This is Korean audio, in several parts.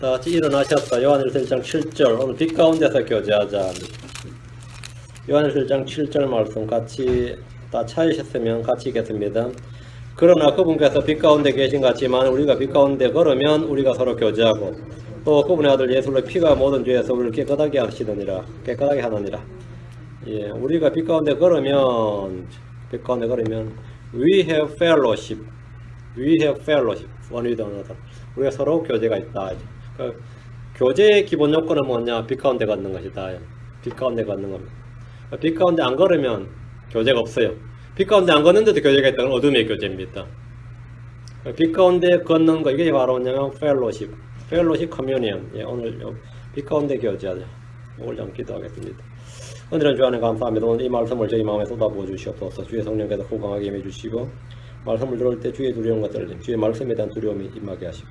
다 같이 일어나셨다. 요한일서 1장 7절. 오늘 빛 가운데서 교제하자. 요한일서 1장 7절 말씀 같이 다 찾으셨으면 같이 읽겠습니다. 그러나 그분께서 빛 가운데 계신 같지만 우리가 빛 가운데 걸으면 우리가 서로 교제하고 또 그분의 아들 예수의 피가 모든 죄에서 우리를 깨끗하게 하시느니라. 깨끗하게 하느니라. 예, 우리가 빛 가운데 걸으면 we have fellowship. We have fellowship. one with another. 우리가 서로 교제가 있다. 그 교제의 기본 요건은 뭐냐? 빛 가운데 걷는 것이다. 빛 가운데 걷는 겁니다. 빛 가운데 안 걸으면 교제가 없어요. 빛 가운데 안 걷는데도 교제가 있다는 어둠의 교제입니다. 빛 가운데 걷는 거 이게 바로 뭐냐면 fellowship, fellowship communion. 예, 오늘 빛 가운데 교제하자. 오늘 좀 기도하겠습니다. 오늘은 주안에 감사합니다. 오늘 이 말씀을 저희 마음에 쏟아부어 주시옵소서. 주의 성령께서 호강하게 임해 주시고 말씀을 들을 때 주의 두려움과 떨림, 주의 말씀에 대한 두려움이 임하게 하시고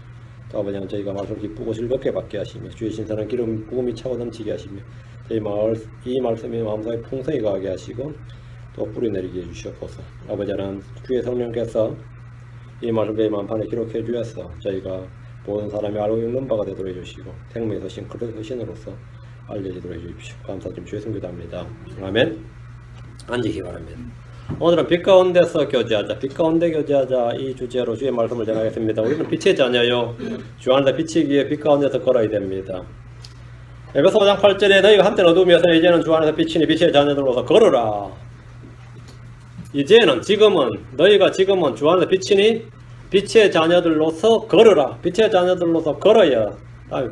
또 아버지 하나님 저희가 말씀을 기쁘고 즐겁게 받게 하시며 주의 신선한 기름 부음이 차고 넘치게 하시며 저희 이 말씀이 마음속에 풍성히 가게 하시고 또 뿌리 내리게 해주시옵소서. 아버지 하나님 주의 성령께서 이 말씀을 저희 마음판에 기록해 주셔서 저희가 모든 사람이 알고 있는 바가 되도록 해주시고 생명의 서신 그릇 신으로서 알려지도록 해주십시오. 감사드리며 주의 성기도합니다. 아멘. 앉으시기 바랍니다. 오늘은 빛 가운데서 교제하자, 빛 가운데 교제하자 이 주제로 주의 말씀을 전하겠습니다. 우리는 빛의 자녀요. 주 안에서 비치기에 빛 가운데서 걸어야 됩니다. 에베소 5장 8절에 너희가 한때는 어둠이어서 이제는 주 안에서 비치니 빛의 자녀들로서 걸어라. 이제는 너희가 지금은 주 안에서 비치니 빛의 자녀들로서 걸어라. 빛의 자녀들로서 걸어야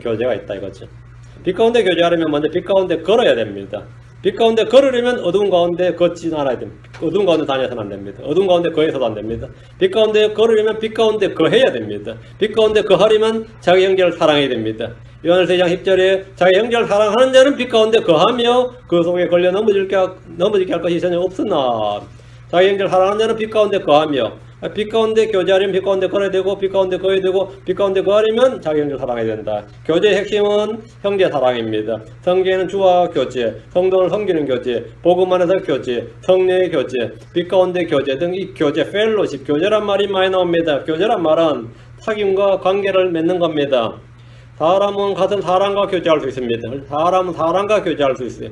교제가 있다 이거죠. 빛 가운데 교제하려면 먼저 빛 가운데 걸어야 됩니다. 빛 가운데 걸으려면 어두운 가운데 걷지 않아야 됩니다. 어두운 가운데 다녀서는 안 됩니다. 어두운 가운데 거해서도 안 됩니다. 빛 가운데 걸으려면 빛 가운데 거해야 됩니다. 빛 가운데 거하려면 자기 형제를 사랑해야 됩니다. 요한일서 2장 10절에 자기 형제를 사랑하는 자는 빛 가운데 거하며 그 속에 걸려 넘어지게 할 것이 전혀 없으나 자기 형제를 사랑하는 자는 빛 가운데 거하며 빛 가운데 교제하려면 빛 가운데 걸어야 되고 빛 가운데 거해야 되고 빛 가운데 거하려면 자기 형제를 사랑해야 된다. 교제의 핵심은 형제 사랑입니다. 성경에는 주와 교제, 성도를 섬기는 교제, 복음 안에서 교제, 성령의 교제, 빛 가운데 교제 등 이 교제, 펠로십, 교제란 말이 많이 나옵니다. 교제란 말은 사귐과 관계를 맺는 겁니다. 사람은 같은 사람과 교제할 수 있습니다. 사람은 사람과 교제할 수 있어요.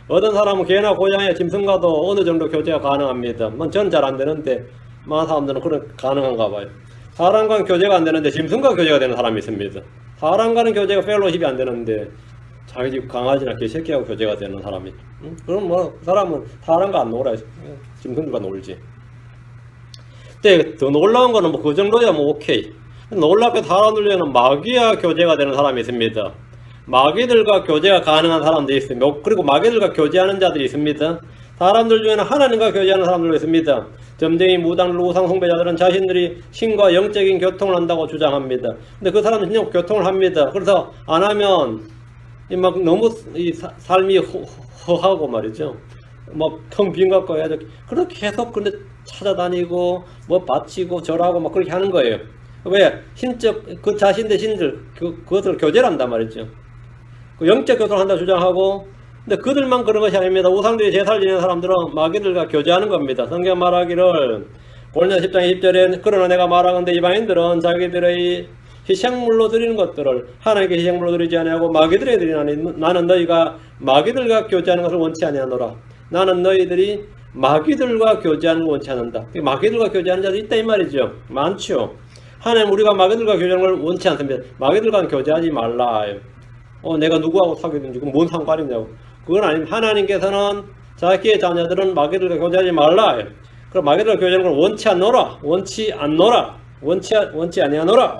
어떤 사람은 개나 고양이, 짐승과도 어느 정도 교제가 가능합니다. 저는 잘 안 되는데 많은 사람들은 그런 가능한가 봐요. 사람과는 교제가 안 되는데 짐승과 교제가 되는 사람이 있습니다. 사람과는 교제가 펠로십이 안 되는데 자기 집 강아지나 개새끼하고 교제가 되는 사람이 그럼 그 사람은 사람과 안 놀아요. 짐승들과 놀지. 근데 더 놀라운 거는 그 정도야 오케이. 놀랍게 사람들에는 마귀와 교제가 되는 사람이 있습니다. 마귀들과 교제가 가능한 사람들이 있습니다. 그리고 마귀들과 교제하는 자들이 있습니다. 사람들 중에는 하나님과 교제하는 사람들도 있습니다. 점쟁이, 무당, 우상 숭배자들은 자신들이 신과 영적인 교통을 한다고 주장합니다. 근데 그 사람은 진짜 교통을 합니다. 그래서 안 하면 막 너무 삶이 허하고 말이죠. 막 텅 빈 것 같고 해야죠. 그렇게 계속 근데 찾아다니고 바치고 절하고 막 그렇게 하는 거예요. 왜? 신적 그 자신의 신들 그것을 교제를 한단 말이죠. 그 영적 교통을 한다고 주장하고 근데 그들만 그런 것이 아닙니다. 우상들이 제사를 지내는 사람들은 마귀들과 교제하는 겁니다. 성경 말하기를 고린도서 10장 20절에 그러나 내가 말하건대 이방인들은 자기들의 희생물로 드리는 것들을 하나님께 희생물로 드리지 아니하고 마귀들에 드리나니 나는 너희가 마귀들과 교제하는 것을 원치 아니하노라. 나는 너희들이 마귀들과 교제하는 걸 원치 않는다. 마귀들과 교제하는 자들이 있다 이 말이죠. 많죠. 하나님 우리가 마귀들과 교제하는 걸 원치 않습니다. 마귀들과는 교제하지 말라. 내가 누구하고 사귀든지 그건 뭔 상관이냐고. 그건 아닙니다. 하나님께서는 자기의 자녀들은 마귀들과 교제하지 말라. 그럼 마귀들과 교제하는 걸 원치 않노라. 원치 않노라. 원치 아니하노라.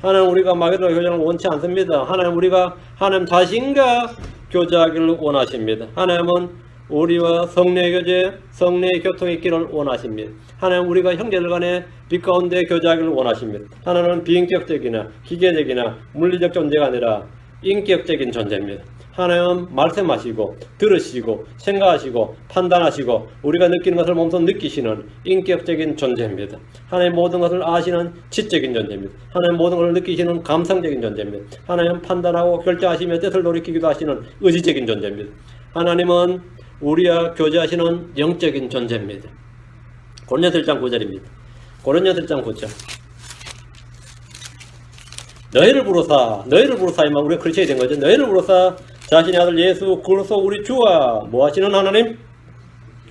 하나님 우리가 마귀들과 교제하는 걸 원치 않습니다. 하나님 우리가 하나님 자신과 교제하기를 원하십니다. 하나님은 우리와 성령의 교제, 성령의 교통이 있기를 원하십니다. 하나님 우리가 형제들 간에 빛 가운데 교제하기를 원하십니다. 하나님은 비인격적이나 기계적이나 물리적 존재가 아니라 인격적인 존재입니다. 하나님은 말씀하시고 들으시고 생각하시고 판단하시고 우리가 느끼는 것을 몸소 느끼시는 인격적인 존재입니다. 하나님 모든 것을 아시는 지적인 존재입니다. 하나님 모든 것을 느끼시는 감성적인 존재입니다. 하나님은 판단하고 결정하시며 뜻을 돌이키기도 하시는 의지적인 존재입니다. 하나님은 우리와 교제하시는 영적인 존재입니다. 고린도서 1장 9절입니다. 고린도서 1장 9절 너희를 부르사 이만 우리가 그렇게 된 거죠. 너희를 부르사 자신의 아들 예수 그리스도 우리 주와 뭐 하시는 하나님?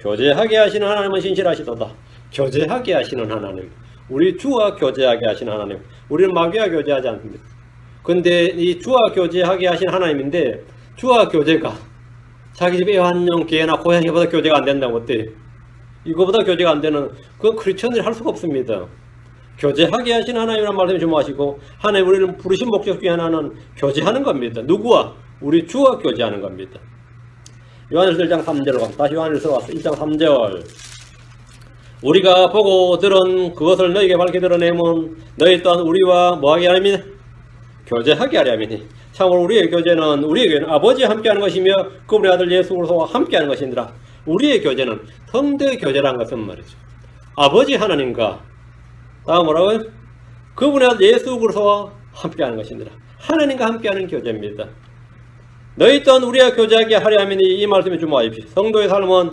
교제하게 하시는 하나님은 신실하시도다. 교제하게 하시는 하나님, 우리 주와 교제하게 하시는 하나님. 우리는 마귀와 교제하지 않습니다. 근데 이 주와 교제하게 하신 하나님인데, 주와 교제가 자기 집 애완용 개나 고양이보다 교제가 안 된다고 어때? 이거보다 교제가 안 되는, 그건 크리스천들이 할 수가 없습니다. 교제하게 하신 하나님이라는 말씀을 주목하시고, 하나님 우리를 부르신 목적 중에 하나는 교제하는 겁니다. 누구와? 우리 주와 교제하는 겁니다. 요한일서 1장 3절로 갑니다. 다시 요한일서 왔어. 1장 3절. 우리가 보고 들은 그것을 너희에게 밝히 드러내면 너희 또한 우리와 뭐하게 하려면? 교제하게 하려면. 참으로 우리의 교제는 아버지와 함께하는 것이며 그분의 아들 예수 그리스도와 함께하는 것이니라. 우리의 교제는 성도의 교제라는 것은 말이죠. 아버지 하나님과 다음 뭐라고요? 그분의 아들 예수 그리스도와 함께하는 것이니라. 하나님과 함께하는 교제입니다. 너희 또한 우리와 교제하게 하려 하면 이 말씀에 주목하십시오. 성도의 삶은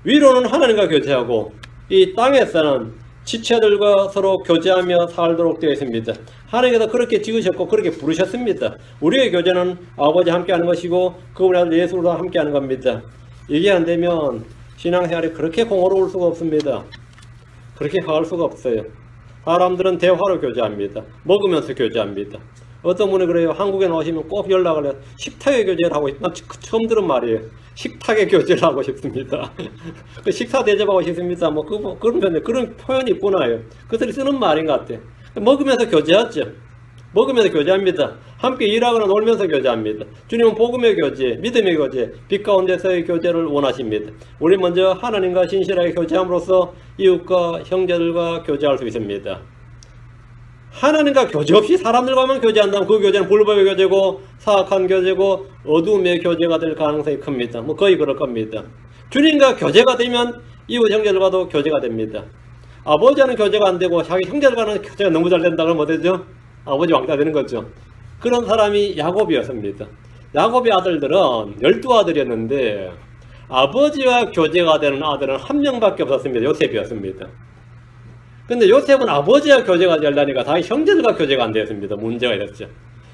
위로는 하나님과 교제하고 이 땅에서는 지체들과 서로 교제하며 살도록 되어 있습니다. 하나님께서 그렇게 지으셨고 그렇게 부르셨습니다. 우리의 교제는 아버지와 함께하는 것이고 그분의 아들 예수와 함께하는 겁니다. 이게 안 되면 신앙생활이 그렇게 공허로울 수가 없습니다. 그렇게 가할 수가 없어요. 사람들은 대화로 교제합니다. 먹으면서 교제합니다. 어떤 분이 그래요. 한국에 나오시면 꼭 연락을 해요. 식탁의 교제를 하고 싶다. 처음 들은 말이에요. 식탁의 교제를 하고 싶습니다. 그 식사 대접하고 싶습니다. 뭐 그런 표현이 있구나요. 그들이 쓰는 말인 것 같아요. 먹으면서 교제하죠. 먹으면서 교제합니다. 함께 일하거나 놀면서 교제합니다. 주님은 복음의 교제, 믿음의 교제, 빛 가운데서의 교제를 원하십니다. 우리 먼저 하나님과 신실하게 교제함으로써 이웃과 형제들과 교제할 수 있습니다. 하나님과 교제 없이 사람들과만 교제한다면 그 교제는 불법의 교제고 사악한 교제고 어두움의 교제가 될 가능성이 큽니다. 뭐 거의 그럴 겁니다. 주님과 교제가 되면 이웃 형제들과도 교제가 됩니다. 아버지와는 교제가 안 되고 자기 형제들과는 교제가 너무 잘 된다 그러면 어때죠? 아버지 왕따 되는 거죠. 그런 사람이 야곱이었습니다. 야곱의 아들들은 12아들이었는데 아버지와 교제가 되는 아들은 한 명밖에 없었습니다. 요셉이었습니다. 근데 요셉은 아버지와 교제가 되려니까 자기 형제들과 교제가 안 되었습니다. 문제가 있었죠.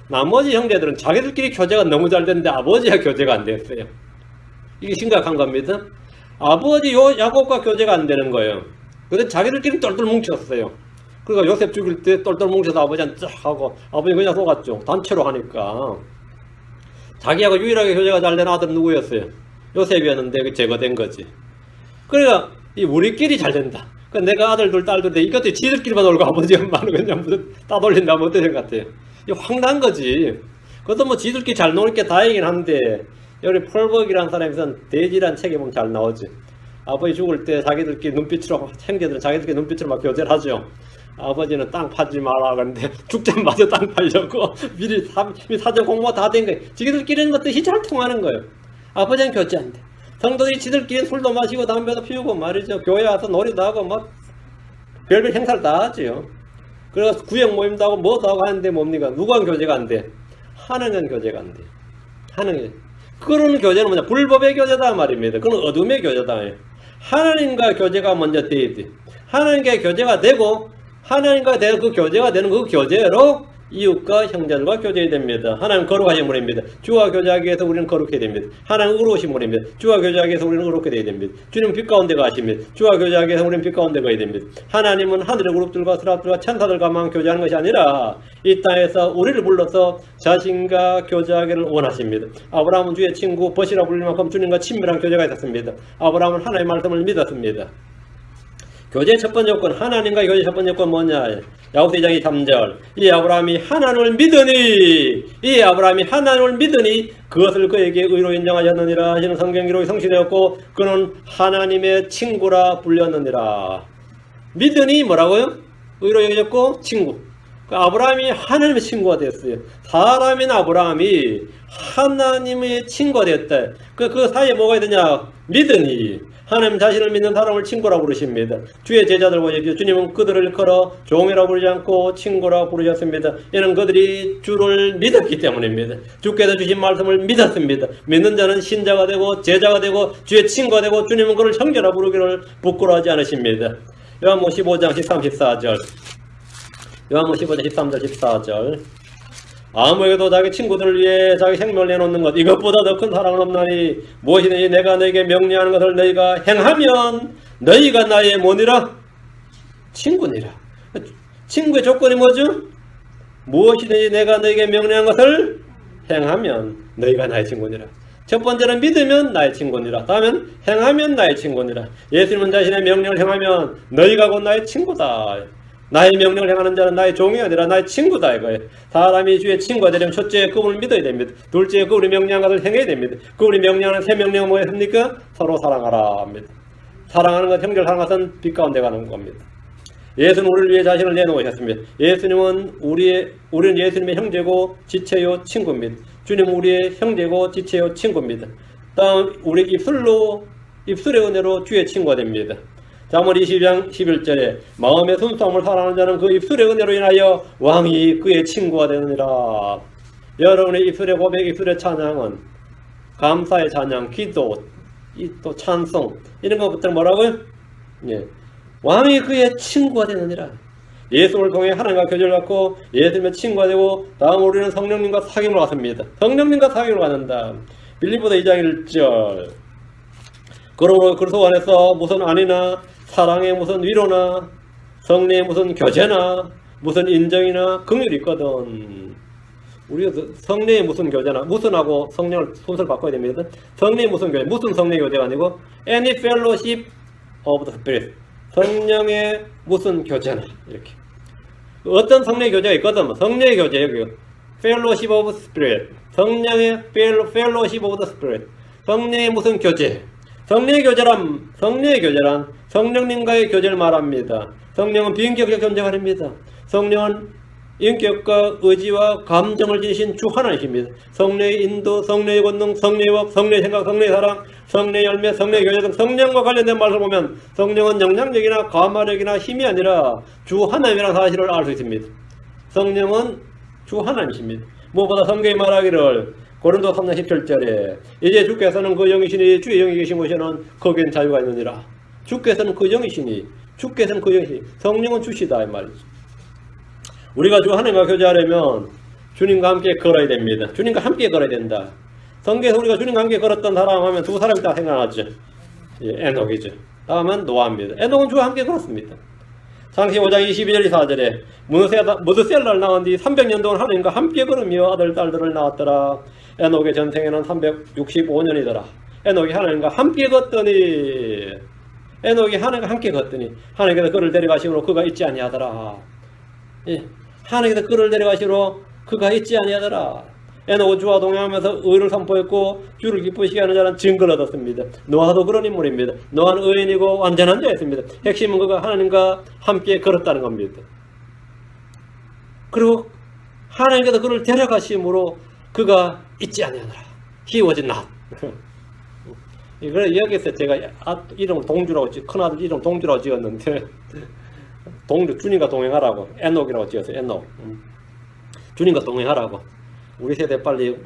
나머지 형제들은 자기들끼리 교제가 너무 잘 됐는데 아버지와 교제가 안 되었어요. 이게 심각한 겁니다. 아버지 야곱과 교제가 안 되는 거예요. 근데 자기들끼리 똘똘 뭉쳤어요. 그러니까 요셉 죽일 때 똘똘 뭉쳐서 아버지한테 쫙 하고 아버지 그냥 속았죠. 단체로 하니까. 자기하고 유일하게 교제가 잘 된 아들은 누구였어요? 요셉이었는데 제거된 거지. 그러니까 우리끼리 잘 된다. 내가 아들들 딸들인데 이것도 지들끼리만 놀고 아버지 엄마는 그냥 무슨 따돌린다면 어떻게 생각해요? 이거 황당한 거지. 그것도 뭐 지들끼리 잘 노는 게 다행이긴 한데 여기 폴벅이라는 사람에선 돼지란 책에 보면 잘 나오지. 아버지 죽을 때 자기들끼리 눈빛으로 형제들은 자기들끼리 눈빛으로 막 교제를 하죠. 아버지는 땅 파지 마라 그러는데 죽자마자 땅 팔려고 미리 사전 공모가 다 된 거예요. 지들끼리는 뭐 뜻이 잘 통하는 거예요. 아버지는 교제한대. 성도들이 지들끼리 술도 마시고 담배도 피우고 말이죠. 교회 와서 놀이도 하고 막 별별 행사를 다 하죠. 그래서 구역 모임도 하고 뭐도 하고 하는데 뭡니까? 누구랑 교제가 안 돼? 하나님은 교제가 안 돼. 하나님. 그런 교제는 뭐냐? 불법의 교제다 말입니다. 그건 어둠의 교제다. 하나님과 교제가 먼저 돼야 돼. 하나님과 교제가 되고 하나님과 그 교제가 되는 그 교제로 이웃과 형제들과 교제해야 됩니다. 하나님 거룩하신 분입니다. 주와 교제하기 위해서 우리는 거룩해야 됩니다. 하나님 의로우신 분입니다. 주와 교제하기 위해서 우리는 의롭게 되어야 됩니다. 주님은 빛 가운데 가십니다. 주와 교제하기 위해서 우리는 빛 가운데 가야 됩니다. 하나님은 하늘의 그룹들과 스랍들과 천사들과만 교제하는 것이 아니라 이 땅에서 우리를 불러서 자신과 교제하기를 원하십니다. 아브라함은 주의 친구 벗이라 불릴 만큼 주님과 친밀한 교제가 있었습니다. 아브라함은 하나님의 말씀을 믿었습니다. 교제의 첫 번째 조건, 하나님과 교제의 첫 번째 조건 뭐냐? 야고보서 2장 3절. 이 아브라함이 하나님을 믿으니 그것을 그에게 의로 인정하셨느니라 하시는 성경 기록이 성취되었고 그는 하나님의 친구라 불렸느니라. 믿으니 뭐라고요? 의로 여겨졌고 친구. 아브라함이 하나님의 친구가 됐어요. 사람인 아브라함이 하나님의 친구가 됐다. 그 사이에 뭐가 있느냐? 믿으니. 하나님 자신을 믿는 사람을 친구라고 부르십니다. 주의 제자들 보십시오. 주님은 그들을 걸어 종이라고 부르지 않고 친구라고 부르셨습니다. 이는 그들이 주를 믿었기 때문입니다. 주께서 주신 말씀을 믿었습니다. 믿는 자는 신자가 되고 제자가 되고 주의 친구가 되고 주님은 그를 형제라 부르기를 부끄러워하지 않으십니다. 요한복음 15장 13, 14절. 요한복음 15장 13절 14절. 아무에게도 자기 친구들을 위해 자기 생명을 내놓는 것 이것보다 더 큰 사랑은 없나니 무엇이든지 내가 너에게 명령하는 것을 너희가 행하면 너희가 나의 뭐니라? 친구니라. 친구의 조건이 뭐죠? 무엇이든지 내가 너에게 명령한 것을 행하면 너희가 나의 친구니라. 첫 번째는 믿으면 나의 친구니라. 다음은 행하면 나의 친구니라. 예수님은 자신의 명령을 행하면 너희가 곧 나의 친구다. 나의 명령을 행하는 자는 나의 종이 아니라 나의 친구다 이거예요. 사람이 주의 친구가 되려면 첫째 그분을 믿어야 됩니다. 둘째 그분이 명령한 것을 행해야 됩니다. 그분이 명령하는 세 명령은 뭐였습니까? 서로 사랑하라 합니다. 사랑하는 것, 형제를 사랑하는 것은 빛 가운데 가는 겁니다. 예수는 우리를 위해 자신을 내놓으셨습니다. 우리는 예수님의 형제고 지체요 친구입니다. 주님은 우리의 형제고 지체요 친구입니다. 다음 우리 입술의 은혜로 주의 친구가 됩니다. 잠언 22장 11절에 마음의 순수함을 사랑하는 자는 그 입술의 은혜로 인하여 왕이 그의 친구가 되느니라. 여러분의 입술의 고백, 입술의 찬양은 감사의 찬양, 기도, 또 찬송 이런 것부터 뭐라고요? 예. 왕이 그의 친구가 되느니라. 예수를 통해 하나님과 교제를 갖고 예수님의 친구가 되고 다음 우리는 성령님과 사귐을 갖습니다. 성령님과 사귐을 갖는다. 빌립보서 2장 1절 그러므로 그리스도 안에서 무슨 안위나 사랑의 무슨 위로나 성령의 무슨 교제나 무슨 인정이나 긍휼이 있거든. 우리가 성령의 무슨 교제나 무슨하고 성령을 순서를 바꿔야 됩니다. 성령의 무슨 교제, 무슨 성령의 교제가 아니고 any fellowship of the Spirit. 성령의 무슨 교제나 이렇게 어떤 성령의 교제가 있거든. 성령의 교제 여기 fellowship of spirit 성령의 fellowship of the spirit 성령의 무슨 교제 성령의 교제란 성령님과의 교제를 말합니다. 성령은 비인격적 존재가 아닙니다. 성령은 인격과 의지와 감정을 지니신 주 하나님이십니다. 성령의 인도, 성령의 권능, 성령의 법, 성령의 생각, 성령의 사랑, 성령의 열매, 성령의 교제 등 성령과 관련된 말을 보면 성령은 영향력이나 감화력이나 힘이 아니라 주 하나님이라는 사실을 알 수 있습니다. 성령은 주 하나님이십니다. 무엇보다 성경이 말하기를 고린도 3장 17절에 이제 주께서는 그 영이시니 주의 영이 계신 곳에는 거기엔 자유가 있느니라. 주께서는 그 영이시니 성령은 주시다 이 말이죠. 우리가 주 하나님과 교제하려면 주님과 함께 걸어야 됩니다. 주님과 함께 걸어야 된다. 성경에서 우리가 주님과 함께 걸었던 사람 하면 두 사람이 다 생각나죠. 예, 에녹이죠. 다음은 노아입니다. 에녹은 주와 함께 걸었습니다. 창세기 5장 22절 24절에 무드셀라를 낳은 뒤 300년 동안 하나님과 함께 걸으며 아들 딸들을 낳았더라. 에녹의 전생에는 365년이더라. 에녹이 하나님과 함께 걷더니 하나님께서 그를 데려가시므로 그가 있지 아니하더라. 예, 하나님께서 그를 데려가시므로 그가 있지 아니하더라. 에녹은 주와 동행하면서 의를 선포했고 주를 기쁘시게 하는 자는 증거를 얻었습니다. 노아도 그런 인물입니다. 노아는 의인이고 완전한 자였습니다. 핵심은 그가 하나님과 함께 걸었다는 겁니다. 그리고 하나님께서 그를 데려가심으로 그가 있지 아니하더라. He was not. 이걸 여기서 제가 이름을 동주라고 큰아들 이름 동주라고 지었는데 동주 주님과 동행하라고 에녹이라고 지었어요. 에녹. 주님과 동행하라고. 우리 세대 빨리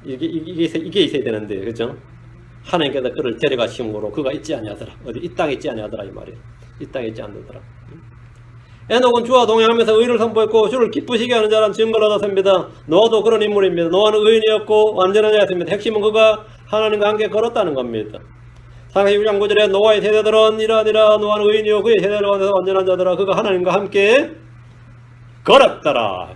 이게 있어야 되는데 그죠? 하나님께서 그를 데려가심으로 그가 있지 아니하더라. 어디 이 땅에 있지 아니하더라 이 말이에요. 이 땅에 있지 않더라. 에녹은 주와 동행하면서 의를 선포했고 주를 기쁘시게 하는 자란 증거를 얻었습니다. 노아도 그런 인물입니다. 노아는 의인이었고 완전한 자였습니다. 핵심은 그가 하나님과 함께 걸었다는 겁니다. 창세기 6장 9절에 노아의 세대들은 이러하니라. 노아는 의인이요 그의 세대를 얻어서 완전한 자더라. 그가 하나님과 함께 걸었더라.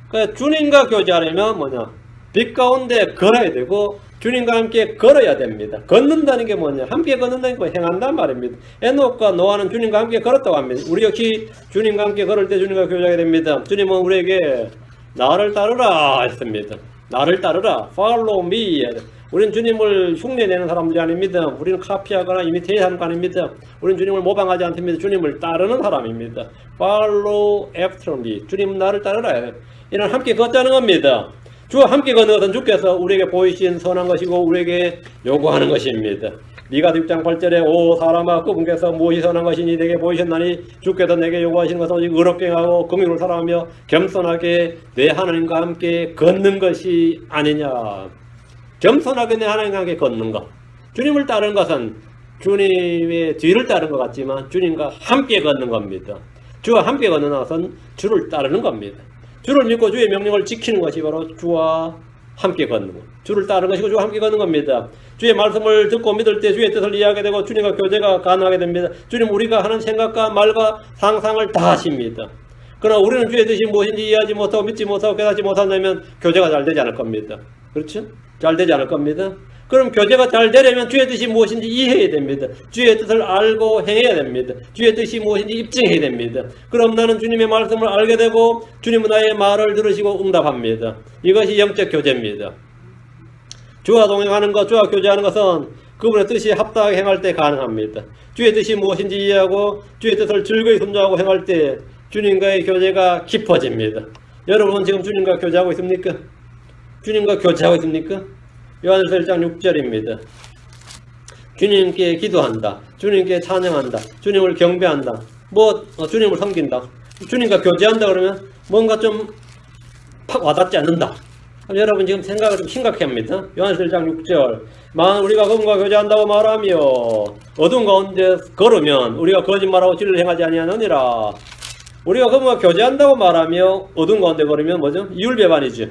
그러니까 주님과 교제하려면 뭐냐? 빛 가운데 걸어야 되고 주님과 함께 걸어야 됩니다. 걷는다는 게 뭐냐? 함께 걷는다는 거 행한단 말입니다. 에녹과 노아는 주님과 함께 걸었다고 합니다. 우리 역시 주님과 함께 걸을 때 주님과 교제하게 됩니다. 주님은 우리에게 나를 따르라 했습니다. 나를 따르라. Follow me. 우리는 주님을 흉내내는 사람들이 아닙니다. 우리는 카피하거나 이미테이트하는 거 아닙니다. 우리는 주님을 모방하지 않습니다. 주님을 따르는 사람입니다. Follow after me. 주님 나를 따르라. 이는 함께 걷자는 겁니다. 주와 함께 걷는 것은 주께서 우리에게 보이신 선한 것이고 우리에게 요구하는 것입니다. 미가 6장 8절에 오 사람아 그분께서 무엇이 선한 것이니 내게 보이셨나니 주께서 내게 요구하시는 것은 오직 의롭게 하고 긍휼을 사랑하며 겸손하게 내 하나님과 함께 걷는 것이 아니냐. 겸손하게 내 하나님과 함께 걷는 것. 주님을 따르는 것은 주님의 뒤를 따르는 것 같지만 주님과 함께 걷는 겁니다. 주와 함께 걷는 것은 주를 따르는 겁니다. 주를 믿고 주의 명령을 지키는 것이 바로 주와 함께 걷는 것. 주를 따르는 것이고 주와 함께 걷는 겁니다. 주의 말씀을 듣고 믿을 때 주의 뜻을 이해하게 되고 주님과 교제가 가능하게 됩니다. 주님 우리가 하는 생각과 말과 상상을 다 하십니다. 그러나 우리는 주의 뜻이 무엇인지 이해하지 못하고 믿지 못하고 깨닫지 못한다면 교제가 잘 되지 않을 겁니다. 그렇죠? 잘 되지 않을 겁니다. 그럼 교제가 잘 되려면 주의 뜻이 무엇인지 이해해야 됩니다. 주의 뜻을 알고 행해야 됩니다. 주의 뜻이 무엇인지 입증해야 됩니다. 그럼 나는 주님의 말씀을 알게 되고 주님은 나의 말을 들으시고 응답합니다. 이것이 영적 교제입니다. 주와 동행하는 것, 주와 교제하는 것은 그분의 뜻이 합당하게 행할 때 가능합니다. 주의 뜻이 무엇인지 이해하고 주의 뜻을 즐거이 순종하고 행할 때 주님과의 교제가 깊어집니다. 여러분은 지금 주님과 교제하고 있습니까? 주님과 교제하고 있습니까? 요한일서 1장 6절입니다. 주님께 기도한다. 주님께 찬양한다. 주님을 경배한다. 주님을 섬긴다. 주님과 교제한다 그러면 뭔가 좀 팍 와닿지 않는다. 여러분 지금 생각을 좀 심각해 합니다. 요한일서 1장 6절. 만일 우리가 그분과 교제한다고 말하며 어두운 가운데 걸으면 우리가 거짓말하고 진리를 행하지 아니하느니라. 우리가 그분과 교제한다고 말하며 어두운 가운데 걸으면 뭐죠? 이율배반이죠.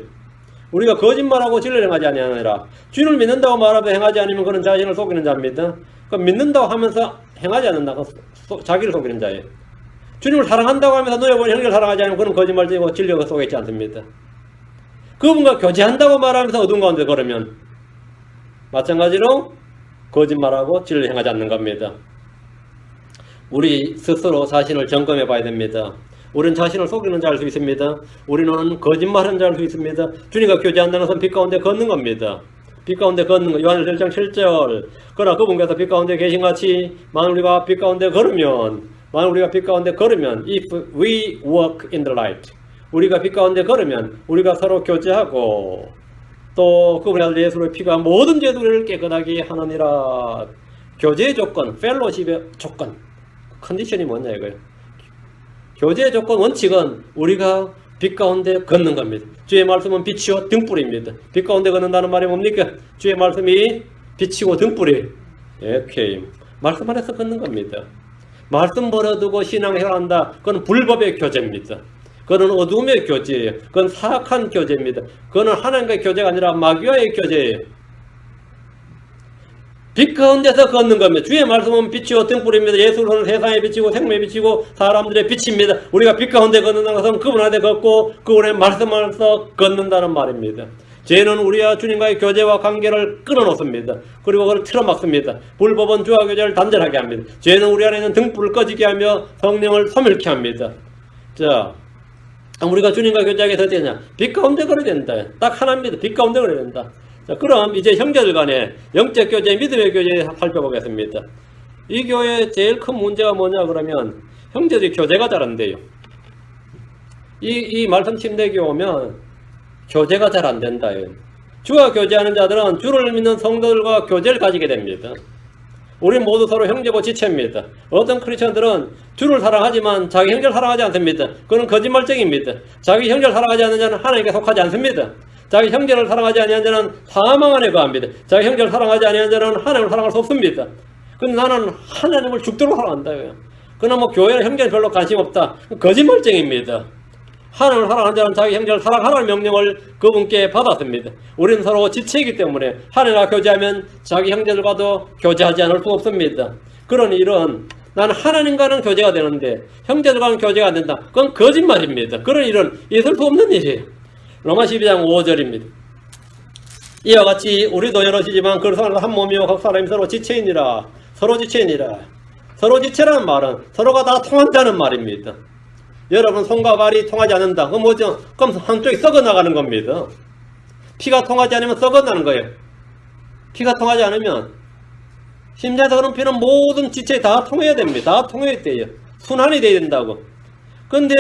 우리가 거짓말하고 진리를 행하지 아니하느니라. 주님을 믿는다고 말하며 행하지 않으면 그는 자신을 속이는 자입니다. 믿는다고 하면서 행하지 않는다. 자기를 속이는 자예요. 주님을 사랑한다고 하면서 너의 본 형제를 사랑하지 않으면 그는 거짓말쟁이고 진리가 속에 있지 않습니다. 그분과 교제한다고 말하면서 어두운 가운데 걸으면 마찬가지로 거짓말하고 진리를 행하지 않는 겁니다. 우리 스스로 자신을 점검해 봐야 됩니다. 우리는 자신을 속이는 자일 수 있습니다. 우리는 거짓말하는 자일 수 있습니다. 주님과 교제한다는 것은 빛 가운데 걷는 겁니다. 빛 가운데 걷는 것. 요한일서 1장 7절. 그러나 그분께서 빛 가운데 계신같이 만일 우리가 빛 가운데 걸으면 if we walk in the light, 우리가 빛 가운데 걸으면 우리가 서로 교제하고 또 그분의 아들 예수의 피가 모든 죄들을 깨끗하게 하느니라. 교제의 조건, 펠로십의 조건, 컨디션이 뭐냐 이거예요. 교제의 조건, 원칙은 우리가 빛 가운데 걷는 겁니다. 주의 말씀은 빛이요 등불입니다. 빛 가운데 걷는다는 말이 뭡니까? 주의 말씀이 빛이고 등불이 오케이. 말씀 안에서 걷는 겁니다. 말씀 버려두고 신앙생활 한다. 그건 불법의 교제입니다. 그건 어둠의 교제예요. 그건 사악한 교제입니다. 그건 하나님과의 교제가 아니라 마귀와의 교제예요. 빛 가운데서 걷는 겁니다. 주의 말씀은 빛이요 등불입니다. 예수는 세상의 빛이고 생명의 빛이고 사람들의 빛입니다. 우리가 빛 가운데 걷는다는 것은 그분 안에 걷고 그분의 말씀 안에서 걷는다는 말입니다. 죄는 우리와 주님과의 교제와 관계를 끊어놓습니다. 그리고 그걸 틀어막습니다. 불법은 주와 교제를 단절하게 합니다. 죄는 우리 안에 있는 등불을 꺼지게 하며 성령을 소멸케 합니다. 자, 우리가 주님과 교제하게 될 때냐? 빛 가운데 걸어야 된다. 딱 하나입니다. 빛 가운데 걸어야 된다. 자, 그럼 이제 형제들 간에 영적 교제, 믿음의 교제 살펴보겠습니다. 이 교회의 제일 큰 문제가 뭐냐 그러면 형제들이 교제가 잘 안 돼요. 이 말씀 침대교회 오면 교제가 잘 안 된다. 주와 교제하는 자들은 주를 믿는 성도들과 교제를 가지게 됩니다. 우리 모두 서로 형제고 지체입니다. 어떤 크리스천들은 주를 사랑하지만 자기 형제를 사랑하지 않습니다. 그건 거짓말쟁이입니다. 자기 형제를 사랑하지 않는 자는 하나님께 속하지 않습니다. 자기 형제를 사랑하지 아니한 자는 사망 안에 거합니다. 자기 형제를 사랑하지 아니한 자는 하나님을 사랑할 수 없습니다. 근데 나는 하나님을 죽도록 사랑한다. 그러나 뭐 교회나 형제는 별로 관심 없다. 거짓말쟁이입니다. 하나님을 사랑하는 자는 자기 형제를 사랑하라는 명령을 그분께 받았습니다. 우리는 서로 지체이기 때문에 하나님과 교제하면 자기 형제들과도 교제하지 않을 수 없습니다. 그런 일은 나는 하나님과는 교제가 되는데 형제들과는 교제가 안 된다. 그건 거짓말입니다. 그런 일은 있을 수 없는 일이에요. 로마 12장 5절입니다. 이와 같이 우리도 여럿이지만 그리스도 안에서 한 몸이요 각 사람이 서로 지체이니라. 서로 지체이니라. 서로 지체라는 말은 서로가 다 통한다는 말입니다. 여러분 손과 발이 통하지 않는다. 그건 뭐죠? 그럼 한쪽이 썩어나가는 겁니다. 피가 통하지 않으면 썩어나는 거예요. 피가 통하지 않으면 심장에서 흐르는 피는 모든 지체에 다 통해야 됩니다. 다 통해야 돼요. 순환이 돼야 된다고. 그런데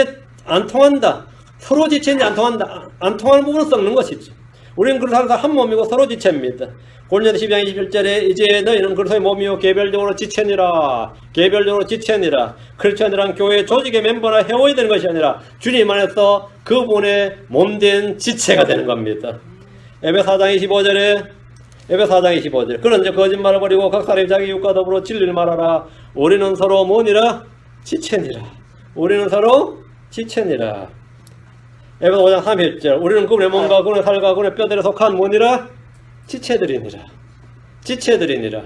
안 통한다. 서로 지체인지 안 통한다. 안 통하는 부분은 썩는 것이죠. 우리는 그리스도 한 몸이고 서로 지체입니다. 고린도서 12장 21절에 이제 너희는 그리스도의 몸이요 개별적으로 지체니라. 개별적으로 지체니라. 크리스천이란 교회 조직의 멤버나 회원이 되는 것이 아니라 주님 안에서 그분의 몸된 지체가 되는 겁니다. 에베소 4장 25절 그런즉 거짓말을 버리고 각 사람이 자기 육과 더불어 진리를 말하라. 우리는 서로 뭐니라? 지체니라. 우리는 서로 지체니라. 에베소 5장 31절 우리는 그분의 몸과 그분의 살과 그분의 뼈들에 속한 뭐니라? 지체들이니라. 지체들이니라.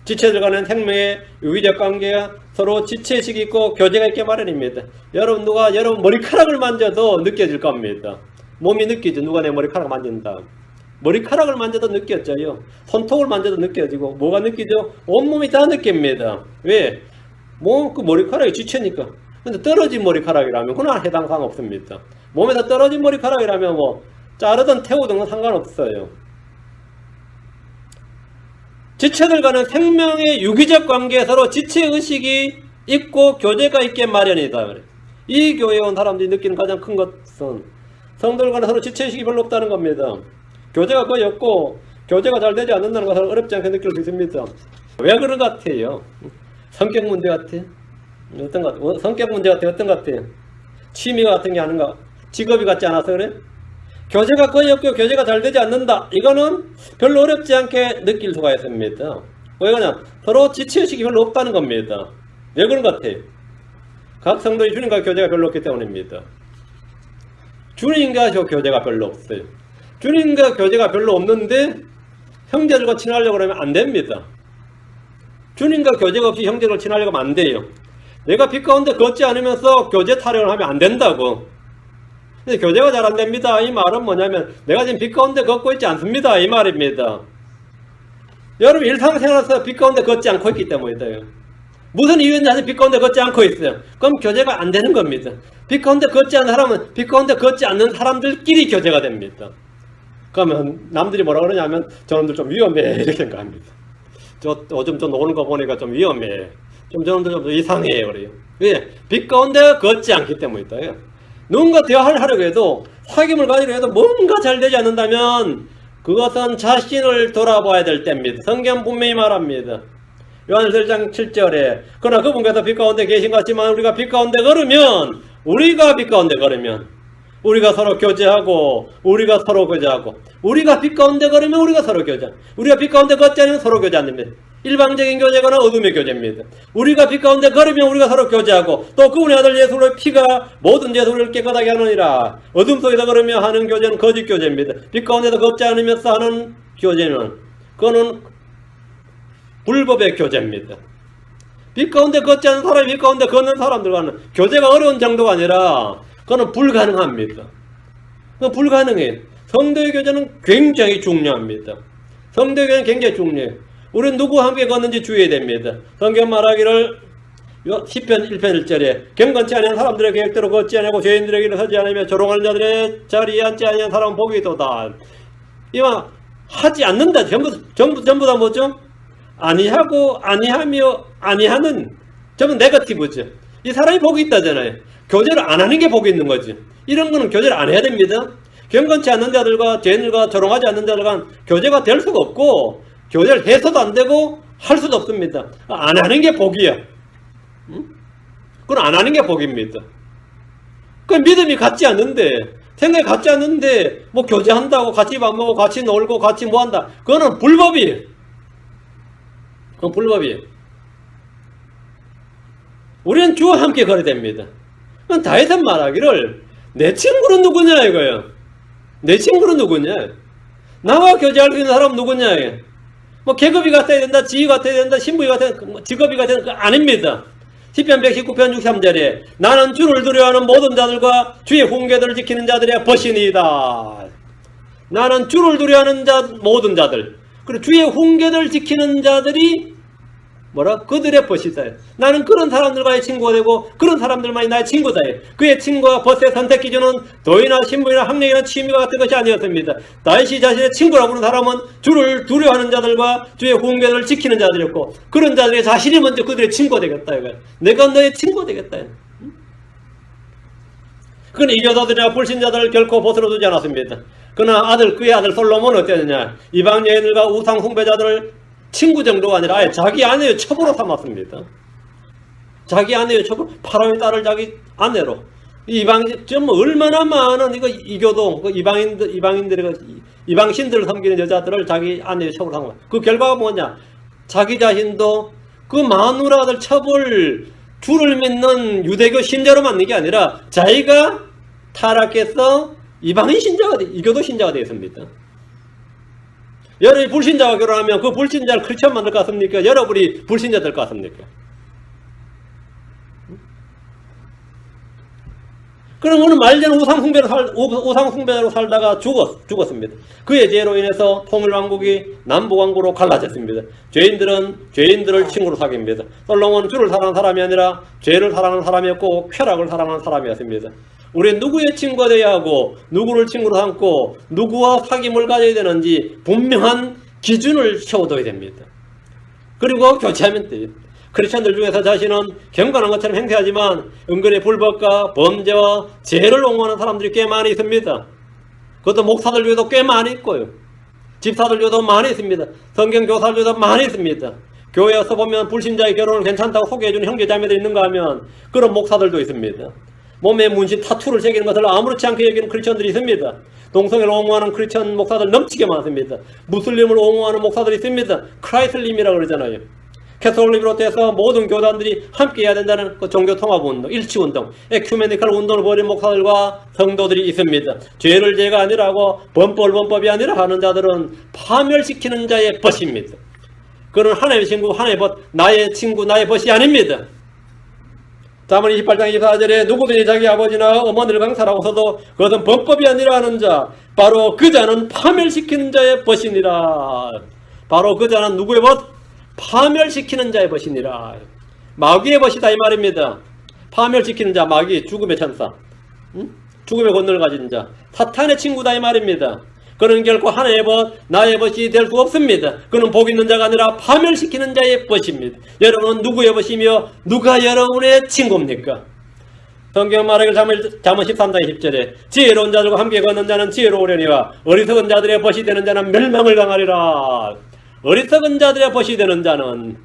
지체들 간의 생명의 유기적 관계가 서로 지체식이 있고 교제가 있게 마련입니다. 여러분 누가 여러분 머리카락을 만져도 느껴질 겁니다. 몸이 느끼죠. 누가 내 머리카락 만진다. 머리카락을 만져도 느껴져요. 손톱을 만져도 느껴지고 뭐가 느끼죠? 온몸이 다 느낍니다. 왜? 뭐 그 머리카락이 지체니까. 근데 떨어진 머리카락이라면 그건 해당 사항 없습니다. 몸에서 떨어진 머리카락이라면 뭐 자르든 태우든 상관없어요. 지체들 간의 생명의 유기적 관계에 서로 지체의식이 있고 교제가 있게 마련이다. 이 교회에 온 사람들이 느끼는 가장 큰 것은 성도들 간에 서로 지체의식이 별로 없다는 겁니다. 교제가 거의 없고 교제가 잘 되지 않는다는 것을 어렵지 않게 느낄 수 있습니다. 왜 그런 것 같아요? 성격 문제 같아요? 어떤 것 같아요? 성격 문제 같아요? 어떤 것 같아요? 취미가 같은 게 아닌가? 직업이 같지 않아서 그래? 교제가 거의 없고 교제가 잘 되지 않는다. 이거는 별로 어렵지 않게 느낄 수가 있습니다. 왜 그러냐? 서로 지체의식이 별로 없다는 겁니다. 왜 그런 것 같아요? 각 성도의 주님과 교제가 별로 없기 때문입니다. 주님과 교제가 별로 없어요. 주님과 교제가 별로 없는데 형제들과 친하려고 그러면 안 됩니다. 주님과 교제가 없이 형제들과 친하려고 하면 안 돼요. 내가 빛 가운데 걷지 않으면서 교제 타령을 하면 안 된다고. 근데 교제가 잘 안 됩니다. 이 말은 뭐냐면 내가 지금 빛 가운데 걷고 있지 않습니다. 이 말입니다. 여러분 일상생활에서 빛 가운데 걷지 않고 있기 때문이에요. 무슨 이유인지 빛 가운데 걷지 않고 있어요. 그럼 교제가 안 되는 겁니다. 빛 가운데 걷지 않는 사람은 빛 가운데 걷지 않는 사람들끼리 교제가 됩니다. 그러면 남들이 뭐라 그러냐면 저놈들 좀 위험해 이렇게 생각합니다. 요즘 좀 노는 거 보니까 좀 위험해. 저놈들 좀 이상해 그래요. 왜? 빛 가운데 걷지 않기 때문이다. 누군가 대화를 하려고 해도 사귐을 가지려 해도 뭔가 잘 되지 않는다면 그것은 자신을 돌아봐야 될 때입니다. 성경 분명히 말합니다. 요한일서 1장 7절에 그러나 그분께서 빛 가운데 계신 것 같지만 우리가 빛 가운데 걸으면 우리가 서로 교제하고 우리가 서로 교제하고 우리가 빛 가운데 걸으면 우리가 서로 교제 우리가 빛 가운데 걷지 않으면 서로 교제 안 됩니다. 일방적인 교제거나 어둠의 교제입니다. 우리가 빛 가운데 걸으면 우리가 서로 교제하고 또 그분의 아들 예수의 피가 모든 죄를 우리를 깨끗하게 하느니라. 어둠 속에서 걸으며 하는 교제는 거짓 교제입니다. 빛 가운데서 걷지 않으면서 하는 교제는 그거는 불법의 교제입니다. 빛 가운데 걷지 않는 사람이 빛 가운데 걷는 사람들과는 교제가 어려운 정도가 아니라 그거는 불가능합니다. 그건 불가능해요. 성도의 교제는 굉장히 중요합니다. 성도의 교제는 굉장히 중요해요. 우리는 누구와 함께 걷는지 주의해야 됩니다. 성경 말하기를 시편 1편 1절에 경건치 아니한 사람들의 계획대로 걷지 아니하고 죄인들의 길을 서지 않으며 조롱하는 자들의 자리에 앉지 아니한 사람은 복이 있도다. 이와 하지 않는다. 전부 다 뭐죠? 아니하고 아니하며 아니하는 전부 네거티브죠. 이 사람이 복이 있다잖아요. 교제를 안 하는 게 복이 있는 거지. 이런 거는 교제를 안 해야 됩니다. 경건치 않는 자들과 죄인들과 조롱하지 않는 자들과 교제가 될 수가 없고 교제를 해서도 안 되고 할 수도 없습니다. 안 하는 게 복이야. 그건 안 하는 게 복입니다. 그 믿음이 같지 않는데 생각이 같지 않는데 뭐 교제한다고 같이 밥 먹고 같이 놀고 같이 뭐 한다. 그거는 불법이에요. 그건 불법이에요. 우리는 주와 함께 걸어야 됩니다. 다윗은 말하기를 내 친구는 누구냐 이거예요. 내 친구는 누구냐? 나와 교제할 수 있는 사람은 누구냐? 뭐 계급이 같아야 된다, 지위 같아야 된다, 신분이 같아야 된다, 직업이 같아야 된다. 아닙니다. 시편 119편 63절에 나는 주를 두려워하는 모든 자들과 주의 훈계들을 지키는 자들의 벗이니이다. 나는 주를 두려워하는 모든 자들 그리고 주의 훈계들을 지키는 자들이 그들의 벗이다. 나는 그런 사람들과의 친구가 되고 그런 사람들만이 나의 친구다. 그의 친구와 벗의 선택 기준은 도의나 신분이나 학력이나 취미가 같은 것이 아니었습니다. 다윗이 자신의 친구라고 하는 사람은 주를 두려워하는 자들과 주의 훈계를 지키는 자들이었고 그런 자들이 자신이 먼저 그들의 친구가 되겠다. 내가 너의 친구가 되겠다. 그는 이교도들이나 불신자들을 결코 벗으러 두지 않았습니다. 그러나 그의 아들 솔로몬은 어땠느냐? 이방 여인들과 우상 숭배자들을 친구 정도가 아니라 아예 자기 아내의 첩으로 삼았습니다. 자기 아내의 첩으로 파라오의 딸을 자기 아내로 얼마나 많은 이교도 이방신들을 섬기는 여자들을 자기 아내의 첩으로 삼은 거야. 그 결과가 뭐냐? 자기 자신도 그 마누라들 첩을 주를 믿는 유대교 신자로 만든 게 아니라 자기가 타락해서 이방인 신자가 이교도 신자가 되었습니다. 여러분이 불신자와 결혼하면 그 불신자를 크리스천 만들 것 같습니까? 여러분이 불신자 될 것 같습니까? 그럼 어느 말년 우상숭배로 살다가 죽었습니다. 그의 죄로 인해서 통일왕국이 남북왕국으로 갈라졌습니다. 죄인들은 죄인들을 친구로 사귀입니다. 솔로몬은 주를 사랑하는 사람이 아니라 죄를 사랑하는 사람이었고 쾌락을 사랑하는 사람이었습니다. 우리는 누구의 친구가 되어야 하고 누구를 친구로 삼고 누구와 사귐을 가져야 되는지 분명한 기준을 세워둬야 됩니다. 그리고 교체하면 돼요. 크리스천들 중에서 자신은 경건한 것처럼 행세하지만 은근히 불법과 범죄와 죄를 옹호하는 사람들이 꽤 많이 있습니다. 그것도 목사들 중에도 꽤 많이 있고요. 집사들 중에도 많이 있습니다. 성경교사들 중에도 많이 있습니다. 교회에서 보면 불신자의 결혼을 괜찮다고 소개해주는 형제자매들이 있는가 하면 그런 목사들도 있습니다. 몸에 문신 타투를 새기는 것을 아무렇지 않게 여기는 크리스천들이 있습니다. 동성애를 옹호하는 크리스천 목사들 넘치게 많습니다. 무슬림을 옹호하는 목사들이 있습니다. 크라이슬림이라고 그러잖아요. 캐톨릭을 비롯해서 모든 교단들이 함께 해야 된다는 그 종교통합운동, 일치운동, 에큐메니컬 운동을 벌인 목사들과 성도들이 있습니다. 죄를 죄가 아니라고 범법이 아니라 하는 자들은 파멸시키는 자의 벗입니다. 그는 하나님의 친구, 하나님의 벗, 나의 친구, 나의 벗이 아닙니다. 잠언 28장 24절에 누구든지 자기 아버지나 어머니를 강탈하고서도 그것은 범법이 아니라 하는 자, 바로 그 자는 파멸시키는 자의 벗이니라. 바로 그 자는 누구의 벗? 파멸시키는 자의 벗이니라. 마귀의 벗이다 이 말입니다. 파멸시키는 자, 마귀, 죽음의 천사, 죽음의 권능을 가진 자, 사탄의 친구다 이 말입니다. 그는 결코 하나의 벗, 나의 벗이 될 수 없습니다. 그는 복 있는 자가 아니라 파멸시키는 자의 벗입니다. 여러분은 누구의 벗이며 누가 여러분의 친구입니까? 성경 말하길 잠언 13장 10절에 지혜로운 자들과 함께 걷는 자는 지혜로우려니와 어리석은 자들의 벗이 되는 자는 멸망을 당하리라. 어리석은 자들의 벗이 되는 자는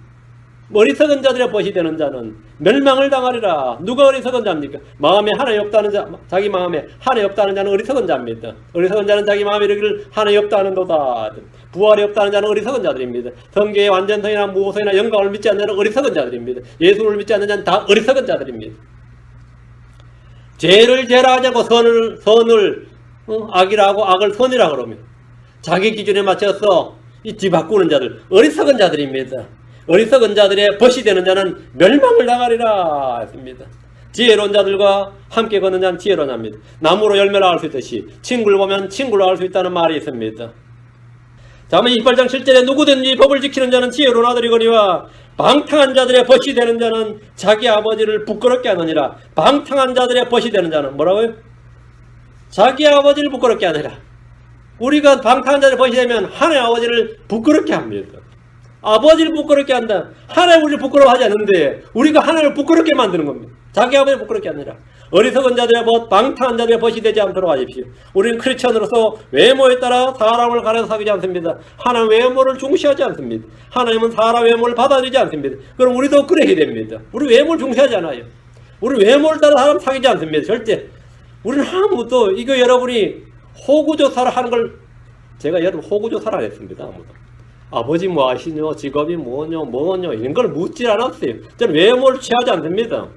멸망을 당하리라. 누가 어리석은 자입니까? 마음에 하나님 없다는 자, 자기 마음에 하나님 없다는 자는 어리석은 자입니다. 어리석은 자는 자기 마음에 이르기를 하나님 없다는도다. 부활이 없다는 자는 어리석은 자들입니다. 성계의 완전성이나 무호성이나 영광을 믿지 않는 자는 어리석은 자들입니다. 예수를 믿지 않는 자는 다 어리석은 자들입니다. 죄를 죄라 하지 않고 선을 악이라 하고 악을 선이라 그러면 자기 기준에 맞춰서 이 뒤바꾸는 자들, 어리석은 자들입니다. 어리석은 자들의 벗이 되는 자는 멸망을 당하리라 했습니다. 지혜로운 자들과 함께 걷는 자는 지혜로운 자입니다. 나무로 열매를 알 수 있듯이 친구를 보면 친구를 알 수 있다는 말이 있습니다. 잠언 28장 7절에 누구든지 법을 지키는 자는 지혜로운 아들이거니와 방탕한 자들의 벗이 되는 자는 자기 아버지를 부끄럽게 하느니라. 방탕한 자들의 벗이 되는 자는 뭐라고요? 자기 아버지를 부끄럽게 하느니라. 우리가 방탕한 자를 벗이 되면 하나님 아버지를 부끄럽게 합니다. 아버지를 부끄럽게 한다. 하나님 우리를 부끄러워하지 않는데 우리가 하나님을 부끄럽게 만드는 겁니다. 자기 아버지를 부끄럽게 아니라 어리석은 자들의 벗, 방탕한 자들의 벗이 되지 않도록 하십시오. 우리는 크리스천으로서 외모에 따라 사람을 가려서 사귀지 않습니다. 하나님 외모를 중시하지 않습니다. 하나님은 사람 외모를 받아들이지 않습니다. 그럼 우리도 그래야 됩니다. 우리 외모를 중시하지 않아요. 우리 외모를 따라 사람 사귀지 않습니다. 절대. 우리는 아무도 이거 여러분이 호구조사를 하는 걸 제가 여러분 호구조사를 안 했습니다. 아무도. 아버지 뭐 하시뇨? 직업이 뭐뇨? 이런 걸 묻지 않았어요. 저는 외모를 취하지 않습니다.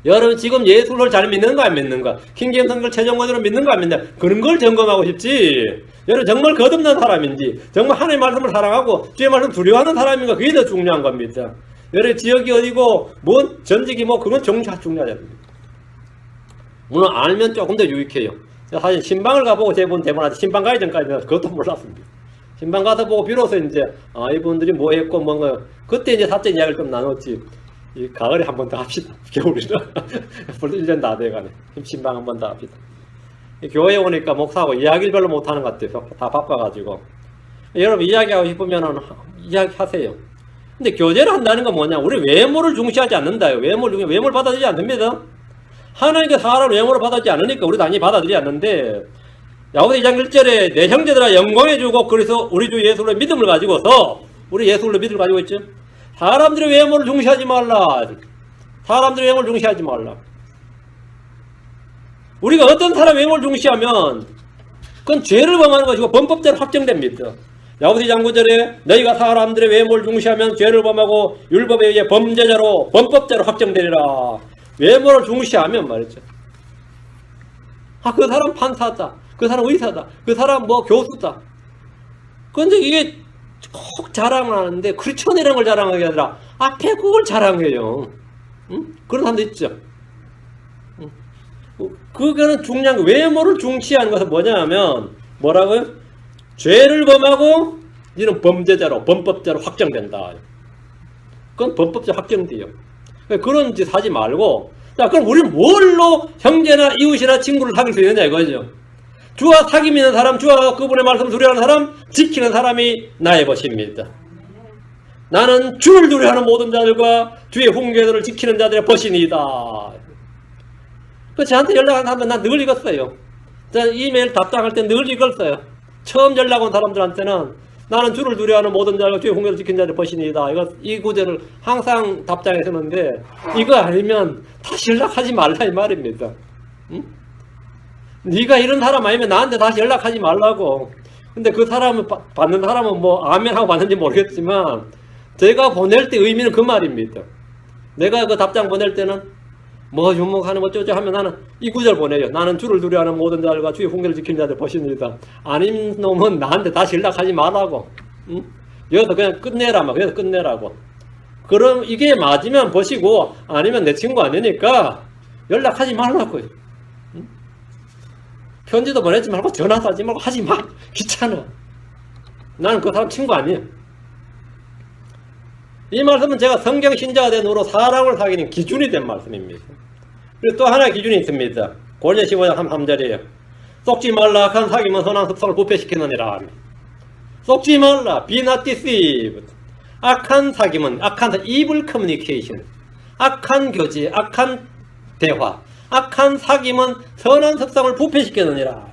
여러분 지금 예수를 잘 믿는가 안 믿는가? 킹제임스 성경을 최종원으로 믿는가 안 믿는가? 그런 걸 점검하고 싶지. 여러분 정말 거듭난 사람인지 정말 하나님의 말씀을 사랑하고 주의 말씀 두려워하는 사람인가? 그게 더 중요한 겁니다. 여러분 지역이 어디고 뭐 전직이 뭐 그건 중요하지 않습니다. 물론 알면 조금 더 유익해요. 사실 신방을 가보고 제본 대본한테 신방 가기 전까지는 그것도 몰랐습니다. 신방 가서 보고 비로소 이제 이분들이 뭐 했고 뭔가 그때 이제 사적 이야기를 좀 나눴지. 이 가을에 한 번 더 합시다. 겨울이라 벌써 1년 다 돼가네. 신방 한 번 더 합시다. 교회에 오니까 목사하고 이야기를 별로 못하는 것 같아요. 다 바빠가지고. 여러분 이야기하고 싶으면 이야기하세요. 근데 교제를 한다는 건 뭐냐? 우리 외모를 중시하지 않는다요. 외모를 받아들이지 않습니다. 하나님께서 사람을 외모로 받아들이지 않으니까 우리도 당연히 받아들이지 않는데 야고보서 2장 1절에 내 형제들아 영광해주고 그래서 우리 주 예수를 믿음을 가지고서 우리 예수를 믿음을 가지고 있죠. 사람들의 외모를 중시하지 말라. 사람들의 외모를 중시하지 말라. 우리가 어떤 사람의 외모를 중시하면 그건 죄를 범하는 것이고 범법자로 확정됩니다. 야고보서 2장 9절에 너희가 사람들의 외모를 중시하면 죄를 범하고 율법에 의해 범죄자로 범법자로 확정되리라. 외모를 중시하면 말이죠. 아, 그 사람 판사다. 그 사람 의사다. 그 사람 뭐 교수다. 그런데 이게 꼭 자랑을 하는데 크리스천이라는 걸 자랑하는 게 아니라 앞에 그걸 자랑해요. 응? 그런 사람도 있죠. 응? 그거는 중요한 거. 외모를 중시하는 것은 뭐냐면 뭐라고요? 죄를 범하고 이는 범죄자로 범법자로 확정된다. 그건 범법자 확정돼요. 그런 짓 하지 말고, 자, 그럼 우리는 뭘로 형제나 이웃이나 친구를 사귈 수 있느냐 이거죠. 주와 사귐 있는 사람, 주와 그분의 말씀 두려워하는 사람, 지키는 사람이 나의 벗입니다. 나는 주를 두려워하는 모든 자들과 주의 훈계들을 지키는 자들의 벗이니이다. 그 저한테 연락한 사람은 난 늘 읽었어요. 자, 이메일 답장할 때 늘 읽었어요. 처음 연락 온 사람들한테는 나는 주를 두려워하는 모든 자들과 주의 훈계를 지키는 자들의 벗이니이다. 이 구절을 항상 답장해 쓰는데 이거 아니면 다시 연락하지 말라 이 말입니다. 응? 네가 이런 사람 아니면 나한테 다시 연락하지 말라고. 근데 그 사람을 받는 사람은 뭐 아멘하고 받는지 모르겠지만 제가 보낼 때 의미는 그 말입니다. 내가 그 답장 보낼 때는 뭐 유목하는 어쩌죠 하면 나는 이 구절 보내요. 나는 주를 두려워하는 모든 자들과 주의 훈계를 지키는 자들 벗이니이다. 아닌 놈은 나한테 다시 연락하지 말라고. 응? 여기서 그냥 끝내라 막 그래서 끝내라고. 그럼 이게 맞으면 벗이고 아니면 내 친구 아니니까 연락하지 말라고요. 편지도 보내지 말고 전화도 하지 말고 하지 마. 귀찮아. 나는 그 사람 친구 아니에요. 이 말씀은 제가 성경 신자가 된 후로 사람을 사귀는 기준이 된 말씀입니다. 그리고 또 하나의 기준이 있습니다. 고린도 15장 3절이에요. 속지 말라. 악한 사귐은 선한 습성을 부패시키느니라. 속지 말라. Be not deceived. 악한 사귐은 evil communication. 악한 교제, 악한 대화. 악한 사귐은 선한 습성을 부패시키느니라.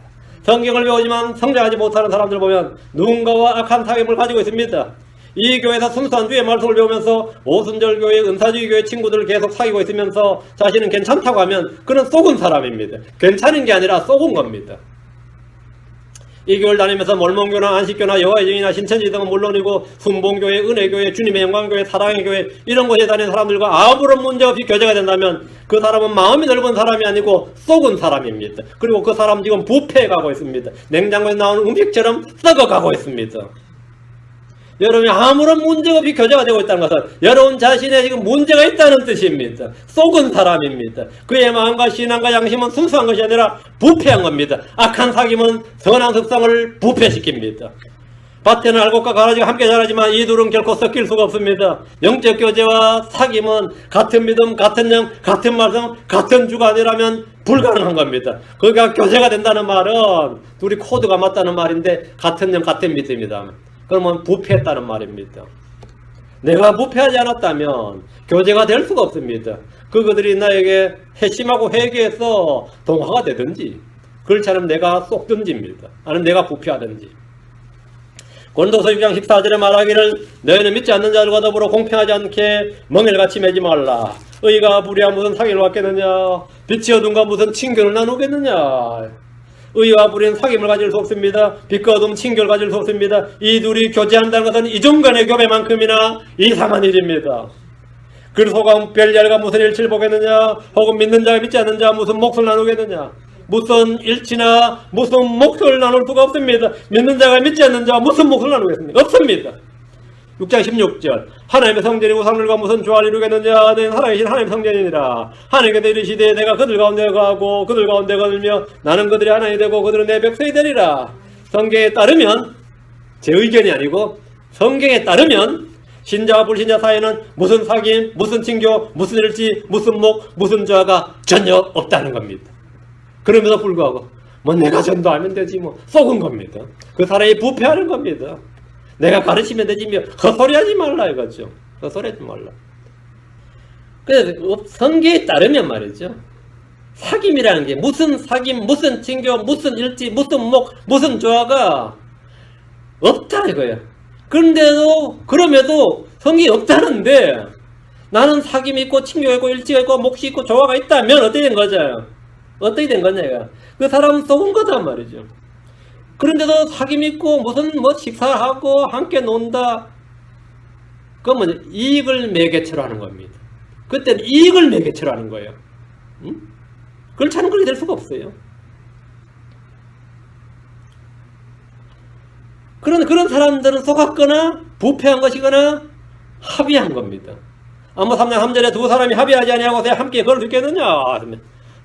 성경을 배우지만 성장하지 못하는 사람들 보면 누군가와 악한 사귐을 가지고 있습니다. 이 교회에서 순수한 주의 말씀을 배우면서 오순절 교회, 은사주의 교회 친구들을 계속 사귀고 있으면서 자신은 괜찮다고 하면 그는 속은 사람입니다. 괜찮은 게 아니라 속은 겁니다. 이 교회를 다니면서 몰몬교나 안식교나 여호와의 증인이나 신천지 등은 물론이고 순봉교회, 은혜교회, 주님의 영광교회, 사랑의 교회 이런 곳에 다니는 사람들과 아무런 문제 없이 교제가 된다면 그 사람은 마음이 넓은 사람이 아니고 속은 사람입니다. 그리고 그 사람 지금 부패해가고 있습니다. 냉장고에 나오는 음식처럼 썩어가고 있습니다. 여러분이 아무런 문제가 없이 교제가 되고 있다는 것은 여러분 자신에 지금 문제가 있다는 뜻입니다. 속은 사람입니다. 그의 마음과 신앙과 양심은 순수한 것이 아니라 부패한 겁니다. 악한 사귐은 선한 습성을 부패시킵니다. 밭에는 알곡과 가라지가 함께 자라지만 이 둘은 결코 섞일 수가 없습니다. 영적 교제와 사귐은 같은 믿음, 같은 영, 같은 말씀, 같은 주가 아니라면 불가능한 겁니다. 그러니까 교제가 된다는 말은 둘이 코드가 맞다는 말인데 같은 영, 같은 믿음이다. 그러면 부패했다는 말입니다. 내가 부패하지 않았다면 교제가 될 수가 없습니다. 그들이 나에게 회심하고 회개해서 동화가 되든지 그렇지 않으면 내가 쏙든지입니다. 아니면 내가 부패하든지. 고린도서 6장 14절에 말하기를 너희는 믿지 않는 자들과 더불어 공평하지 않게 멍에같이 매지 말라. 의가 불의와 무슨 사귐을 갖겠느냐. 빛이 어둠과 무슨 친교를 나누겠느냐. 의와 불의는 사귐을 가질 수 없습니다. 빛과 어둠 친교를 가질 수 없습니다. 이 둘이 교제한다는 것은 이중 간의 교배만큼이나 이상한 일입니다. 그리스도가 벨리알과 무슨 일치를 보겠느냐. 혹은 믿는 자가 믿지 않는 자가 무슨 몫을 나누겠느냐. 무슨 일치나 무슨 몫을 나눌 수가 없습니다. 믿는 자가 믿지 않는 자가 무슨 몫을 나누겠습니까? 없습니다. 6장 16절 하나님의 성전이 우상들과 무슨 조화를 이루겠느냐. 너희는 살아계신 하나님의 성전이니라. 하나님께서 이르시되 내가 그들 가운데 거하고 그들 가운데 거들며 나는 그들의 하나님이 되고 그들은 내 백성이 되리라. 성경에 따르면 제 의견이 아니고 성경에 따르면 신자와 불신자 사이에는 무슨 사귐, 무슨 친교, 무슨 일치, 무슨 목, 무슨 조화가 전혀 없다는 겁니다. 그럼에도 불구하고 뭐 내가 전도하면 되지 뭐 속은 겁니다. 그 사람이 부패하는 겁니다. 내가 가르치면 되지 뭐 헛소리하지 말라 이거죠. 헛소리하지 말라. 그래서 성경에 따르면 말이죠. 사귐이라는 게 무슨 사귐, 무슨 친교, 무슨 일치, 무슨 목, 무슨 조화가 없다 이거예요. 그럼에도 성경이 없다는데 나는 사귐이 있고 친교가 있고 일치가 있고 몫이 있고 조화가 있다면 어떻게 된 거죠? 어떻게 된 거냐? 그 사람은 속은 거단 말이죠. 그런데도 사귐 있고 무슨 뭐 식사하고 함께 논다. 그러면 이익을 매개체로 하는 겁니다. 그때는 이익을 매개체로 하는 거예요. 응? 그렇지 않은 그렇게 될 수가 없어요. 그런 사람들은 속았거나 부패한 것이거나 합의한 겁니다. 아무 3장 3절에 두 사람이 합의하지 아니하고 함께 걸을 수 있겠느냐?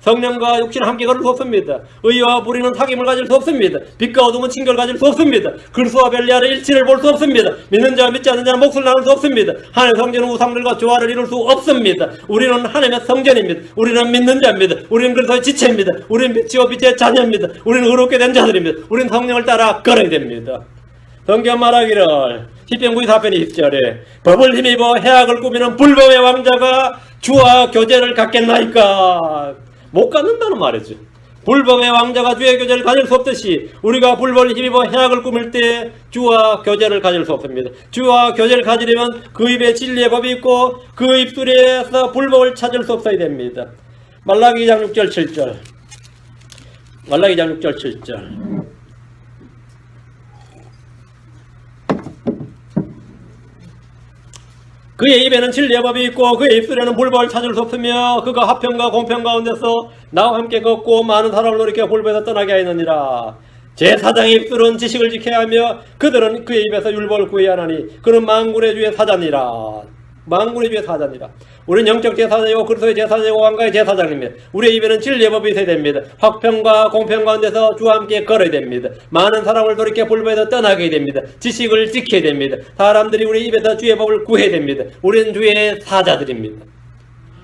성령과 육신은 함께 걸을 수 없습니다. 의와 불의는 사귐을 가질 수 없습니다. 빛과 어둠은 친교를 가질 수 없습니다. 그리스도와 벨리알의 일치를 볼 수 없습니다. 믿는 자와 믿지 않는 자는 몫을 나눌 수 없습니다. 하나님의 성전은 우상들과 조화를 이룰 수 없습니다. 우리는 하나님의 성전입니다. 우리는 믿는 자입니다. 우리는 그리스도의 지체입니다. 우리는 빛이요 빛의 자녀입니다. 우리는 의롭게 된 자들입니다. 우리는 성령을 따라 걸어야 됩니다. 성경 말하기를 시편 94편 20절에 법을 힘입어 해악을 꾸미는 불법의 왕자가 주와 교제를 갖겠나이까? 못 갖는다는 말이죠. 불법의 왕자가 주의 교제를 가질 수 없듯이 우리가 불법을 힘입어 해악을 꾸밀 때 주와 교제를 가질 수 없습니다. 주와 교제를 가지려면 그 입에 진리의 법이 있고 그 입술에서 불법을 찾을 수 없어야 됩니다. 말라기 2장 6절 7절 말라기 2장 6절 7절 그의 입에는 진리의 법이 있고 그의 입술에는 불법을 찾을 수 없으며 그가 화평과 공평 가운데서 나와 함께 걷고 많은 사람을 돌이켜 불법에서 떠나게 하였느니라. 제사장의 입술은 지식을 지켜야 하며 그들은 그의 입에서 율법을 구해야 하나니 그는 만군의 주의 사자니라. 만군의 주의 사자니라. 우리는 영적 제사장이고 그리스도의 제사장이고 왕가의 제사장입니다. 우리의 입에는 진리의 법이 있어야 됩니다. 화평과 공평 가운데서 주와 함께 걸어야 됩니다. 많은 사람을 돌이켜 불법에서 떠나게 됩니다. 지식을 지켜야 됩니다. 사람들이 우리 입에서 주의 법을 구해야 됩니다. 우리는 주의 사자들입니다.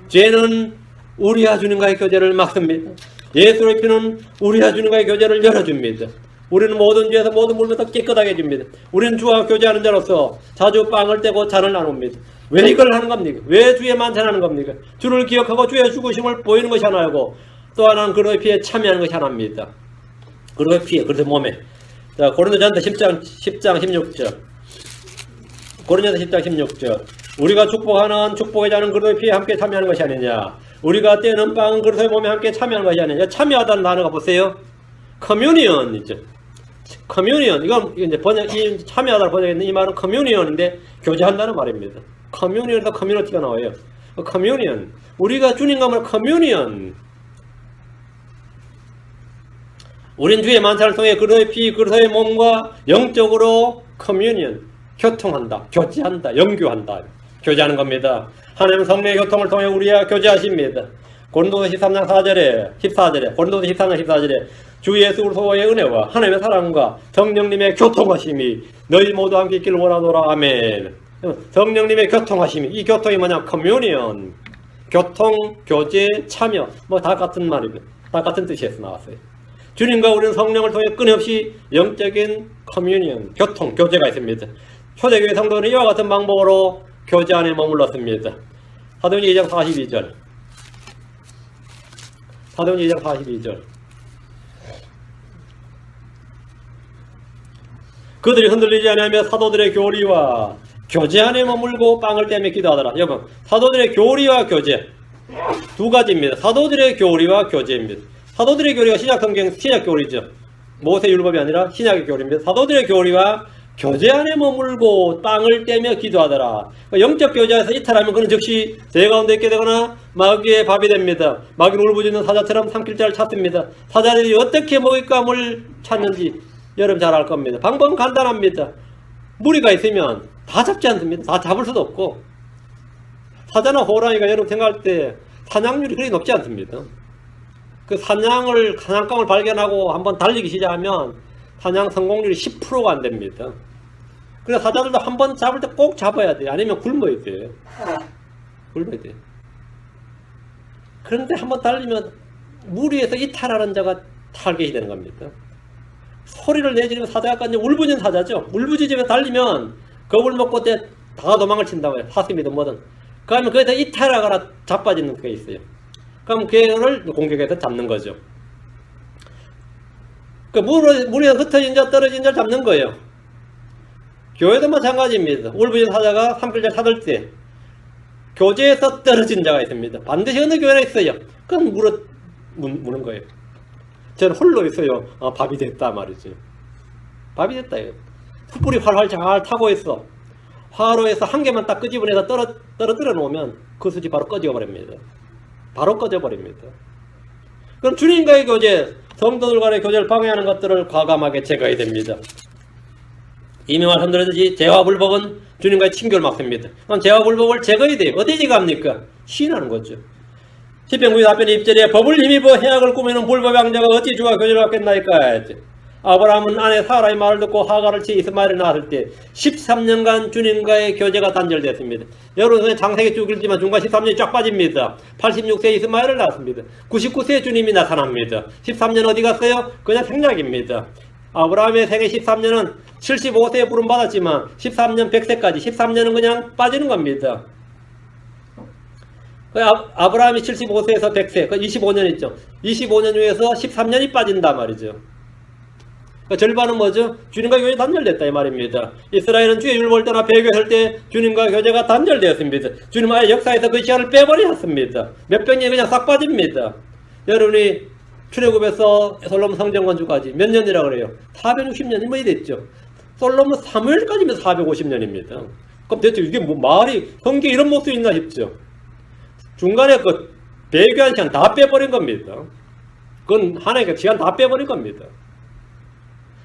죄는 우리와 주님과의 교제를 막습니다. 예수의 피는 우리와 주님과의 교제를 열어줍니다. 우리는 모든 죄에서 모든 물에서 깨끗하게 해줍니다. 우리는 주와 교제하는 자로서 자주 빵을 떼고 잔을 나눕니다. 왜 이걸 하는 겁니까? 왜 주의 만찬하는 겁니까? 주를 기억하고 주의 죽으심을 보이는 것이 하나이고 또 하나는 그리스도의 피에 참여하는 것이 하나입니다. 그리스도의 피에, 그리스도의 몸에. 자, 고린도전서 10장 16절. 고린도전서 10장 16절. 우리가 축복하는 축복의 자는 그리스도의 피에 함께 참여하는 것이 아니냐. 우리가 떼는 빵은 그리스도의 몸에 함께 참여하는 것이 아니냐. 참여하다는 단어가 보세요. 커뮤니언이죠. 커뮤니언. 이건 이제 이 참여하다를 번역했는데 이 말은 커뮤니언인데 교제한다는 말입니다. 커뮤니언에서 커뮤니티가 나와요. 커뮤니언. 우리가 주님과 만난 커뮤니언. 우린 주의 만찬을 통해 그리스도의 피, 그리스도의 몸과 영적으로 커뮤니언. 교통한다, 교제한다, 연교한다. 교제하는 겁니다. 하나님 성령의 교통을 통해 우리와 교제하십니다. 고린도서 13장 14절에 고린도서 13장 14절에 주 예수 그리스도의 은혜와 하나님의 사랑과 성령님의 교통하심이 너희 모두 함께 있기를 원하노라. 아멘. 성령님의 교통하심이, 이 교통이 뭐냐? 커뮤니언. 교통, 교제, 참여, 뭐 다 같은 말입니다. 다 같은 뜻에서 나왔어요. 주님과 우리는 성령을 통해 끊임없이 영적인 커뮤니언, 교통, 교제가 있습니다. 초대교회 성도는 이와 같은 방법으로 교제 안에 머물렀습니다. 사도행전 2장 42절. 사도행전 2장 42절. 그들이 흔들리지 아니하며 사도들의 교리와 교제 안에 머물고 빵을 떼며 기도하더라. 여러분, 사도들의 교리와 교제 두 가지입니다. 사도들의 교리와 교제입니다. 사도들의 교리가 신약성경 신약 교리죠. 모세 율법이 아니라 신약의 교리입니다. 사도들의 교리와 교제 안에 머물고 빵을 떼며 기도하더라. 영적 교제에서 이탈하면 그는 즉시 제 가운데 있게 되거나 마귀의 밥이 됩니다. 마귀는 울부짖는 사자처럼 삼킬 자를 찾습니다. 사자들이 어떻게 먹잇감을 찾는지 여러분 잘 알 겁니다. 방법은 간단합니다. 무리가 있으면 다 잡지 않습니다. 다 잡을 수도 없고, 사자나 호랑이가 여러분 생각할 때 사냥률이 그리 높지 않습니다. 그 사냥감을 발견하고 한번 달리기 시작하면 사냥 성공률이 10%가 안 됩니다. 그래서 사자들도 한번 잡을 때 꼭 잡아야 돼요. 아니면 굶어야 돼요. 굶어야 돼요. 그런데 한번 달리면 무리에서 이탈하는 자가 타겟이 되는 겁니다. 소리를 내지르면 사자가 완전 울부짖는 사자죠. 울부짖으며 달리면 겁을 먹고 다 도망을 친다고요. 사슴이든 뭐든. 그러면 거기서 이탈하거나 자빠지는 그게 있어요. 그럼 걔를 공격해서 잡는 거죠. 그 물에서 흩어진 자, 떨어진 자를 잡는 거예요. 교회도 마찬가지입니다. 울부짖는 사자가 삼킬자 찾을 때 교제에서 떨어진 자가 있습니다. 반드시 어느 교회에 있어요. 그건 무는 거예요. 저는 홀로 있어요. 밥이 됐다 말이죠. 밥이 됐다. 숯불이 활활 잘 타고 있어. 화로에서 한 개만 딱 끄집어내서 떨어뜨려 놓으면 그 숯이 바로 꺼져버립니다. 바로 꺼져버립니다. 그럼 주님과의 교제, 성도들 간의 교제를 방해하는 것들을 과감하게 제거해야 됩니다. 이미 말씀드렸듯이 죄와 불법은 주님과의 친교를 막습니다. 그럼 죄와 불법을 제거해야 돼요. 어디 제거합니까? 시인하는 거죠. 시편 94편 2절에 법을 힘입어 해악을 꾸미는 불법의 왕자가 어찌 주와 교제를 받겠나이까. 아브라함은 아내 사라의 말을 듣고 하갈을 치 이스마엘을 낳았을 때 13년간 주님과의 교제가 단절됐습니다. 여러분 장세기 쭉 읽지만 중간 13년이 쫙 빠집니다. 86세 이스마엘을 낳았습니다. 99세 주님이 나타납니다. 13년 어디 갔어요? 그냥 생략입니다. 아브라함의 생애 13년은 75세에 부름받았지만 13년 100세까지 13년은 그냥 빠지는 겁니다. 아브라함이 75세에서 100세, 25년 있죠. 25년 중에서 13년이 빠진단 말이죠. 절반은 뭐죠? 주님과 교제 단절됐다 이 말입니다. 이스라엘은 주의 율법을 떠나 배교했을 때 주님과 교제가 단절되었습니다. 주님 아예 역사에서 그 시간을 빼버리셨습니다. 몇 병이 그냥 싹 빠집니다. 여러분이 출애굽에서 솔로몬 성전 건축까지 몇 년이라 그래요? 460년이 뭐 됐죠. 솔로몬 사무엘까지면 450년입니다. 그럼 대체 이게 뭐 말이 성경에 이런 모습이 있나 싶죠. 중간에 그 배교한 시간 다 빼버린 겁니다. 그건 하나님께 시간 다 빼버린 겁니다.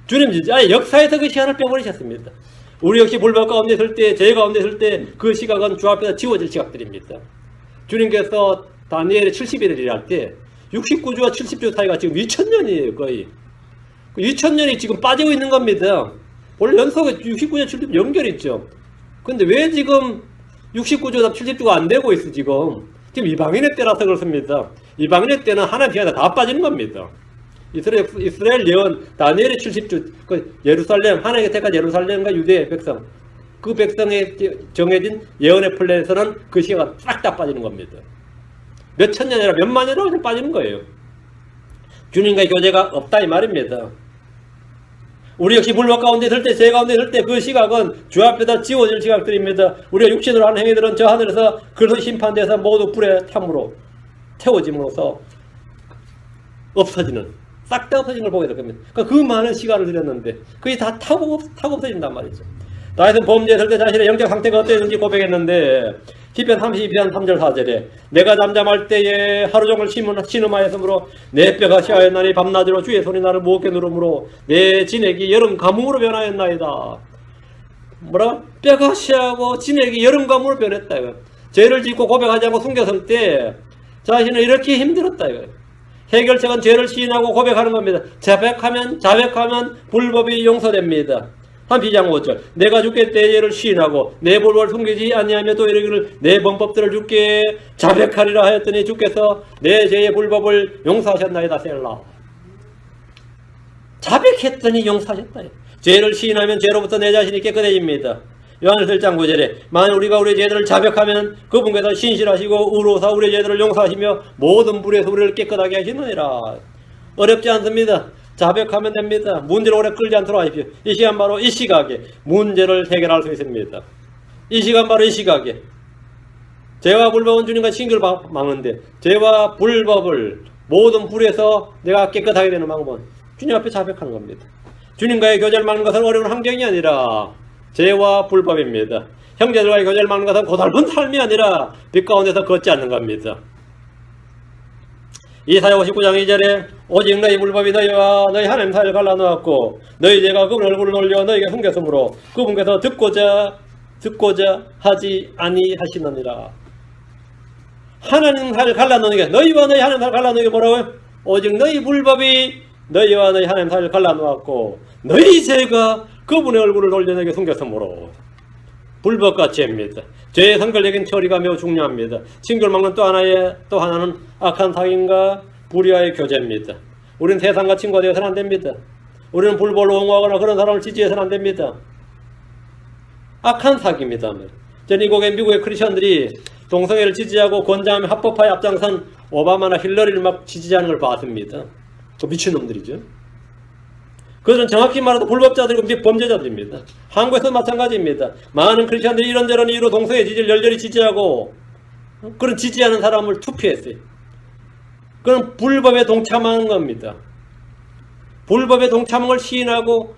주님 아예 역사에서 그 시간을 빼버리셨습니다. 우리 역시 불법 가운데 있을 때, 죄 가운데 있을 때 그 시각은 주 앞에서 지워질 시각들입니다. 주님께서 다니엘의 70일을 일할 때 69주와 70주 사이가 지금 2000년이에요 거의. 2000년이 지금 빠지고 있는 겁니다. 원래 연속에 69년 70주 연결이 있죠. 근데 왜 지금 69주와 70주가 안 되고 있어 지금 이방인의 때라서 그렇습니다. 이방인의 때는 하나님 시간에 다 빠지는 겁니다. 이스라엘 예언 다니엘의 70주 그 예루살렘 하나님의 택한 예루살렘과 유대 백성 그 백성에 정해진 예언의 플랜에서는 그 시간가 싹 다 빠지는 겁니다. 몇 천년이 아니라 몇만 년이라고 그냥 빠지는 거예요. 주님과의 교제가 없다 이 말입니다. 우리 역시 불법 가운데 있을 때, 죄 가운데 있을 때 그 시각은 주 앞에다 지워질 시각들입니다. 우리가 육신으로 하는 행위들은 저 하늘에서 그래서 심판돼서 모두 불의 탐으로 태워짐으로써 없어지는, 싹 다 없어진 걸 보게 될 겁니다. 그러니까 그 많은 시간을 들였는데 그게 다 타고 없어진단 말이죠. 다윗은 범죄했을 때 자신의 영적 상태가 어땠는지 고백했는데 시편 32편 3절 4절에 내가 잠잠할 때에 하루 종일 신음하였으므로 내 뼈가 시하였나니 밤낮으로 주의 손이 나를 무겁게 누르므로 내 진액이 여름 가뭄으로 변하였나이다. 뭐라? 뼈가 시하고 진액이 여름 가뭄으로 변했다. 이거. 죄를 짓고 고백하지 않고 숨겼을 때 자신은 이렇게 힘들었다. 이거. 해결책은 죄를 시인하고 고백하는 겁니다. 자백하면 불법이 용서됩니다. 32장 5절 내가 주께 내 죄를 시인하고 내 불법을 숨기지 아니하며 또 이르기를 내 범법들을 주께 자백하리라 하였더니 주께서 내 죄의 불법을 용서하셨나이다. 셀라. 자백했더니 용서하셨다. 죄를 시인하면 죄로부터 내 자신이 깨끗해집니다. 요한일서 1장 9절에 만일 우리가 우리의 죄들을 자백하면 그분께서 신실하시고 의로사 우리의 죄들을 용서하시며 모든 불에서 우리를 깨끗하게 하시느니라. 어렵지 않습니다. 자백하면 됩니다. 문제를 오래 끌지 않도록 하십시오. 이 시간 바로 이 시각에 문제를 해결할 수 있습니다. 이 시간 바로 이 시각에 죄와 불법은 주님과 신규를 막는데 죄와 불법을 모든 불에서 내가 깨끗하게 되는 방법은 주님 앞에 자백하는 겁니다. 주님과의 교제를 막는 것은 어려운 환경이 아니라 죄와 불법입니다. 형제들과의 교제를 막는 것은 고달픈 삶이 아니라 빛 가운데서 걷지 않는 겁니다. 이사야 59장 2절에 오직 너희 불법이 너희와 너희 하나님 사이를 갈라놓았고 너희 죄가 그분 얼굴을 올려 너희에게 숨겼으므로 그분께서 듣고자 하지 아니하시느니라. 하나님 사이를 갈라놓는 게 너희와 너희 하나님 사이를 갈라놓는 게 뭐라고요? 오직 너희 불법이 너희와 너희 하나님 사이를 갈라놓았고 너희 죄가 그분의 얼굴을 돌려 너희에게 숨겼으므로. 불법과 죄입니다. 죄의 선결적인 처리가 매우 중요합니다. 친교를 막는 또 하나는 악한 사귐과 불의와의 교제입니다. 우리는 세상과 친구가 되어서는 안 됩니다. 우리는 불법을 옹호하거나 그런 사람을 지지해서는 안 됩니다. 악한 사귐입니다. 전 이곡의 미국의 크리스천들이 동성애를 지지하고 권장하며 합법화에 앞장선 오바마나 힐러리를 막 지지하는 걸 봤습니다. 그 미친놈들이죠. 그들은 정확히 말해도 불법자들이고 범죄자들입니다. 한국에서 마찬가지입니다. 많은 크리스천들이 이런저런 이유로 동성애 지지를 열렬히 지지하고 그런 지지하는 사람을 투표했어요. 그건 불법에 동참하는 겁니다. 불법에 동참한 걸 시인하고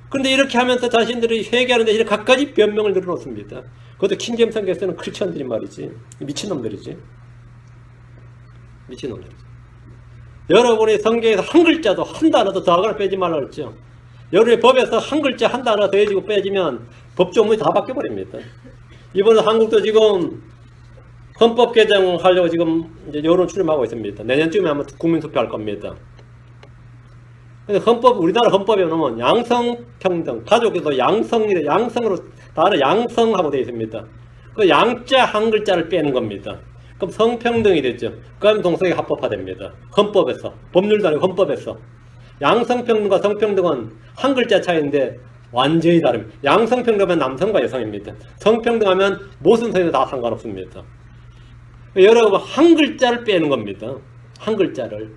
그런데 이렇게 하면서 자신들이 회개하는 대신에 갖가지 변명을 늘어놓습니다. 그것도 킹제임스 성경에 쓰는 크리스천들이 말이지. 미친놈들이지. 미친놈들이지. 여러분이 성경에서 한 글자도 한 단어도 더 하거나 빼지 말라 그랬죠. 여러분의 법에서 한 글자 한 단어 더해지고 빼지면 법조문이 다 바뀌어버립니다. 이번에 한국도 지금 헌법 개정하려고 지금 이제 여론 출범하고 있습니다. 내년쯤에 아마 국민투표할 겁니다. 근데 우리나라 헌법에 보면 양성평등, 가족에도 양성으로, 단어 양성하고 되어 있습니다. 그 양자 한 글자를 빼는 겁니다. 그럼 성평등이 되죠. 그럼 동성이 합법화됩니다. 헌법에서. 법률도 아니고 헌법에서. 양성평등과 성평등은 한 글자 차이인데 완전히 다릅니다. 양성평등하면 남성과 여성입니다. 성평등하면 무슨 성이도 다 상관없습니다. 여러분, 한 글자를 빼는 겁니다. 한 글자를.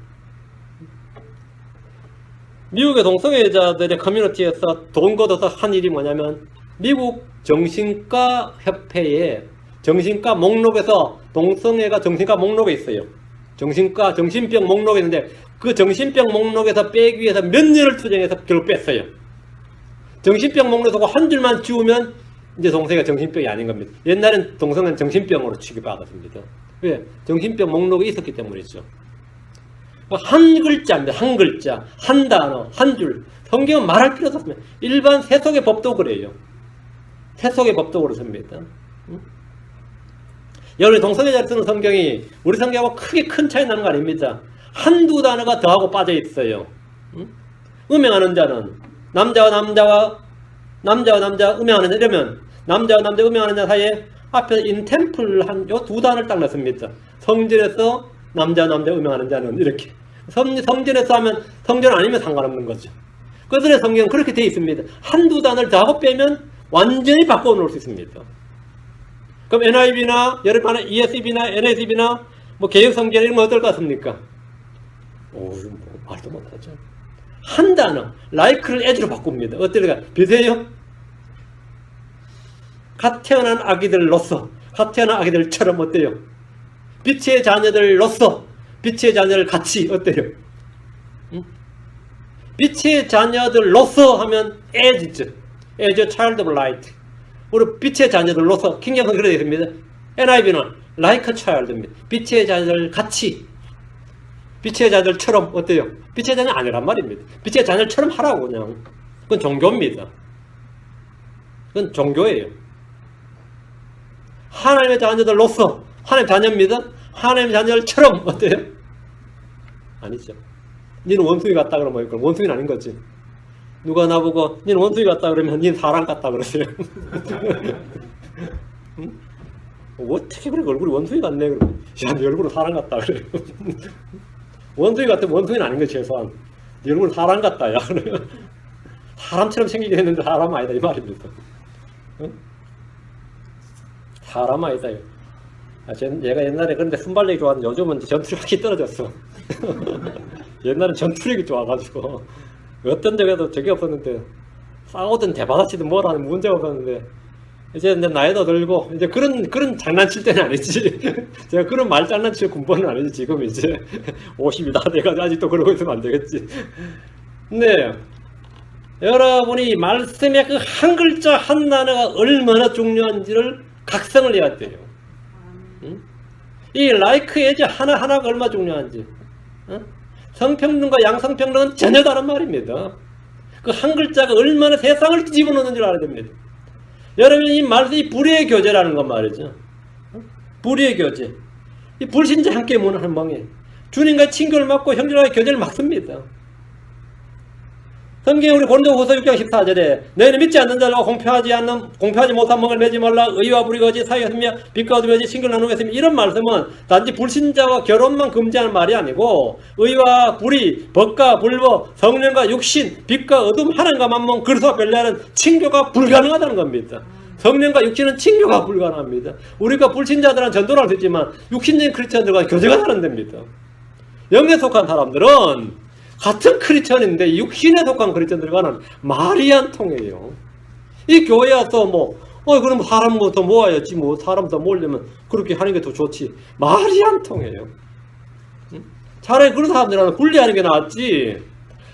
미국의 동성애자들의 커뮤니티에서 돈 걷어서 한 일이 뭐냐면 미국 정신과 협회에 정신과 목록에서 동성애가 정신과 목록에 있어요. 정신병 목록에 있는데 그 정신병 목록에서 빼기 위해서 몇 년을 투쟁해서 결국 뺐어요. 정신병 목록에서 한 줄만 지우면 이제 동성애가 정신병이 아닌 겁니다. 옛날엔 동성애는 정신병으로 취급받았습니다. 왜? 정신병 목록에 있었기 때문이죠. 한 글자입니다. 한 글자, 한 단어, 한 줄. 성경은 말할 필요도 없습니다. 일반 세속의 법도 그래요. 세속의 법도 그렇습니다. 여러분이 동성애자를 쓰는 성경이 우리 성경하고 크게 큰 차이 나는 거 아닙니다. 한두 단어가 더하고 빠져 있어요. 음행하는 자는 남자와 남자 음행하는 자 이러면 남자와 남자 음행하는 자 사이에 앞에 인템플 한 요 두 단어를 딱 넣습니다. 성전에서 남자와 남자 음행하는 자는 이렇게 성전에서 하면 성전 아니면 상관없는 거죠. 그들의 성경은 그렇게 되어 있습니다. 한두 단어를 더하고 빼면 완전히 바꿔 놓을 수 있습니다. 그럼 NIV나 여러분 ESV나 NSV나 뭐 개혁성경 이런 거 어떨 것 같습니까? 뭐 말도 못하죠. 한 단어 like를 as로 바꿉니다. 어떨까? 비슷해요? 갓 태어난 아기들로서 갓 태어난 아기들처럼 어때요? 빛의 자녀들로서 빛의 자녀를 같이 어때요? 빛의 자녀들로서 하면 as죠. as a child of light. 우리 빛의 자녀들로서 킹덤은 그렇게 되어 있습니다. NIV는 like a child입니다. 빛의 자녀들 같이 빛의 자녀들처럼 어때요? 빛의 자녀는 아니란 말입니다. 빛의 자녀들처럼 하라고 그냥. 그건 종교입니다. 그건 종교예요. 하나님의 자녀들로서 하나님의 자녀입니다. 하나님의 자녀들처럼 어때요? 아니죠. 니는 원숭이 같다 그러면 원숭이는 아닌 거지. 누가 나보고 니는 원숭이 같다 그러면 니는 사람 같다 그러세요. 응? 어떻게 그래 얼굴이 원숭이 같네 그러면 야네 얼굴은 사람 같다 그래요. 원숭이 같으면 원숭이는 아닌 거지 최소한. 네 얼굴은 사람 같다 야. 사람처럼 생기게 했는데 사람 아니다 이 말입니다. 응? 사람 아니다. 얘가 옛날에 그런데 순발력이 좋았는데 요즘은 전투력이 떨어졌어. 옛날엔 전투력이 좋아가지고 어떤 적에도 적이 없었는데 싸우든 대받아치든 뭘 하는 문제가 없었는데 이제 나이도 들고 이제 그런 장난칠 때는 아니지. 제가 그런 말 장난칠 군번은 아니지. 지금 이제 50이 다 돼가지고 아직도 그러고 있으면 안 되겠지. 근데 여러분이 말씀의 그 한 글자 한 단어가 얼마나 중요한지를 각성을 해야 돼요. 응? 이 like as 하나하나가 얼마나 중요한지. 응? 성평등과 양성평등은 전혀 다른 말입니다. 그 한 글자가 얼마나 세상을 뒤집어놓는 줄 알아야 됩니다. 여러분 이 말씀이 불의의 교제라는 건 말이죠. 불의의 교제. 이 불신자 함께 무는 한 방에 주님과 친교를 맡고 형제와의 교제를 막습니다. 성경 우리 고린도후서 6장 14절에 너희는 믿지 않는 자들과 공표하지 못한 멍을 매지 말라. 의와 불의 거짓 사이였으며 빛과 어둠이 거짓 친교를 나누고 있으며 이런 말씀은 단지 불신자와 결혼만 금지하는 말이 아니고 의와 불의, 법과 불법, 성령과 육신, 빛과 어둠 하나님과 만몬 그리스도와 별개하는 친교가 불가능하다는 겁니다. 성령과 육신은 친교가 불가능합니다. 우리가 불신자들은 전도를 할 수 있지만 육신적인 크리스천들과 교제가 다른답니다. 영에 속한 사람들은 같은 크리스천인데 육신에 속한 크리스천들과는 말이 안 통해요. 이 교회 와서 그럼 사람 더 모아야지 사람 더 모으려면 그렇게 하는 게 더 좋지. 말이 안 통해요. 차라리 그런 사람들은 분리하는 게 낫지.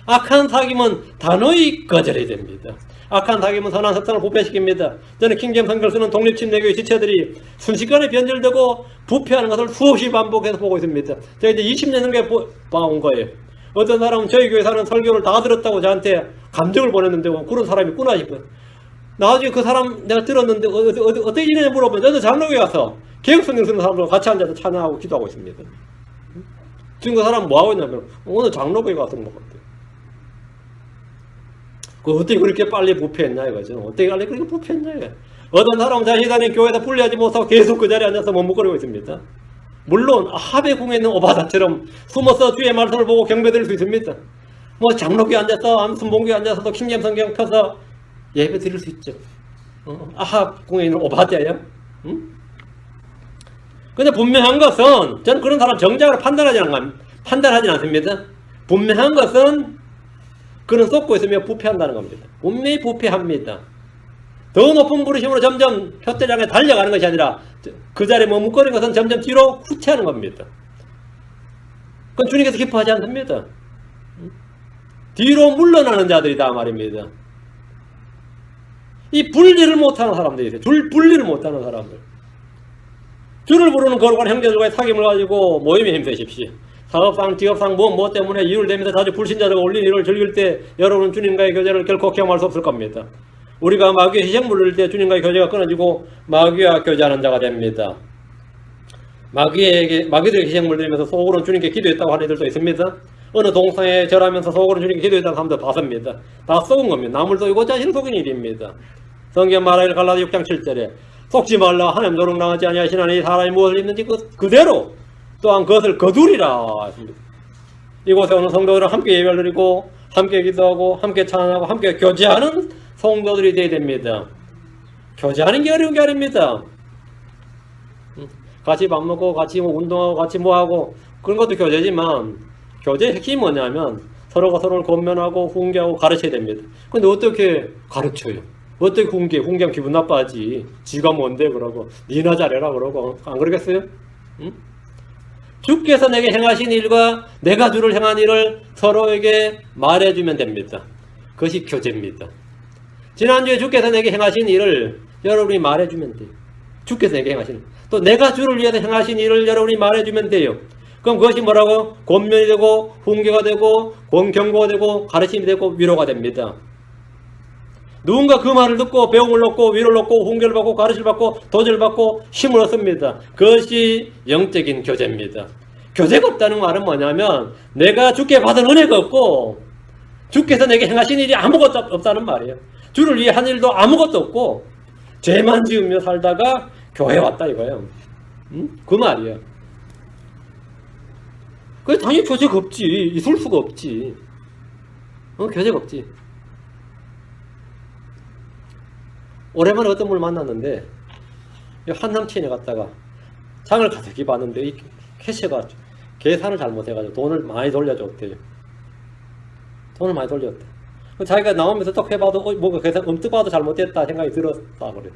악한 사귐은 단호히 거절해야 됩니다. 악한 사귐은 선한 습성을 부패시킵니다. 저는 킹제임스 성경을 쓰는 독립침례교의 지체들이 순식간에 변절되고 부패하는 것을 수없이 반복해서 보고 있습니다. 제가 이제 20년 넘게 봐온 거예요. 어떤 사람은 저희 교회 사는 설교를 다 들었다고 저한테 감정을 보냈는데 그런 사람이 있구나 싶어요. 나중에 그 사람 내가 들었는데 어떻게 지내냐 물어보면 저도 장로교에 가서 개혁성경 쓰는 사람들과 같이 앉아서 찬양하고 기도하고 있습니다. 지금 그 사람 뭐 하고 있냐면 오늘 장로교에 가서 뭐 같아요. 어떻게 그렇게 빨리 부패했냐 이거죠. 어떻게 빨리 그렇게 부패했냐 이거. 어떤 사람은 자신이 다니는 교회에다 분리하지 못하고 계속 그 자리에 앉아서 머뭇거리고 있습니다. 물론 하베궁에 있는 오바다처럼 숨어서 주의 말씀을 보고 경배드릴 수 있습니다. 뭐 장로교에 앉아서 순봉교에 앉아서도 킹잼 성경 펴서 예배 드릴 수 있죠. 아합궁에 있는 오바다예요. 응? 근데 분명한 것은 저는 그런 사람 정작으로 판단하지 않습니다. 분명한 것은 그는 쏟고 있으며 부패한다는 겁니다. 분명히 부패합니다. 더 높은 부르심으로 점점 푯대장에 달려가는 것이 아니라 그 자리에 머뭇거리는 것은 점점 뒤로 후퇴하는 겁니다. 그건 주님께서 기뻐하지 않습니다. 뒤로 물러나는 자들이다 말입니다. 이 분리를 못하는 사람들이 있어요. 분리를 못하는 사람들. 주를 부르는 거룩한 형제들과의 사귐을 가지고 모임에 힘쓰십시오. 사업상, 직업상, 뭐 때문에 이유를 대면서 자주 불신자들과 올린 일을 즐길 때 여러분은 주님과의 교제를 결코 경험할 수 없을 겁니다. 우리가 마귀의 희생물을 릴 때 주님과의 교제가 끊어지고 마귀와 교제하는 자가 됩니다. 마귀들에게 희생물 드리면서 속으로는 주님께 기도했다고 하는 이들도 있습니다. 어느 동상에 절하면서 속으로는 주님께 기도했다고 사람도 봤습니다. 다 썩은 겁니다. 남을 속이고 자신을 속인 일입니다. 성경 말하기를 갈라디아 6장 7절에 속지 말라 하나님 노릇 나가지 아니하시나니 사람이 무엇을 입는지 그대로 또한 그것을 거두리라 했습니다. 이곳에 오는 성도들은 함께 예배를 드리고 함께 기도하고 함께 찬양하고 함께 교제하는 성도들이 되어야 됩니다. 교제하는 게 어려운 게 아닙니다. 같이 밥 먹고 같이 운동하고 같이 뭐하고 그런 것도 교제지만 교제의 핵심이 뭐냐면 서로가 서로를 권면하고 훈계하고 가르쳐야 됩니다. 근데 어떻게 가르쳐요? 어떻게 훈계하면 기분 나빠하지. 지가 뭔데 그러고 니나 잘해라 그러고 안 그러겠어요? 응? 주께서 내게 행하신 일과 내가 주를 행한 일을 서로에게 말해주면 됩니다. 그것이 교제입니다. 지난주에 주께서 내게 행하신 일을 여러분이 말해주면 돼요. 주께서 내게 행하신 일. 또 내가 주를 위해서 행하신 일을 여러분이 말해주면 돼요. 그럼 그것이 뭐라고? 권면이 되고 훈계가 되고 경고가 되고 가르침이 되고 위로가 됩니다. 누군가 그 말을 듣고 배움을 얻고 위로를 얻고 훈계를 받고 가르침을 받고 도전을 받고 힘을 얻습니다. 그것이 영적인 교제입니다. 교제가 없다는 말은 뭐냐면 내가 주께 받은 은혜가 없고 주께서 내게 행하신 일이 아무것도 없다는 말이에요. 주를 위해 한 일도 아무것도 없고 죄만 지으며 살다가 교회 왔다 이거예요. 그 말이에요. 그게 당연히 교제가 없지. 있을 수가 없지. 교제가 없지. 오랜만에 어떤 분을 만났는데 한 남친이 갔다가 장을 가득히 봤는데 이 캐셔가 계산을 잘못해가지고 돈을 많이 돌려줬대요. 돈을 많이 돌렸대. 자기가 나오면서 딱 해봐도 뭔가 계산 엄뜩 봐도 잘못됐다 생각이 들었다 그래.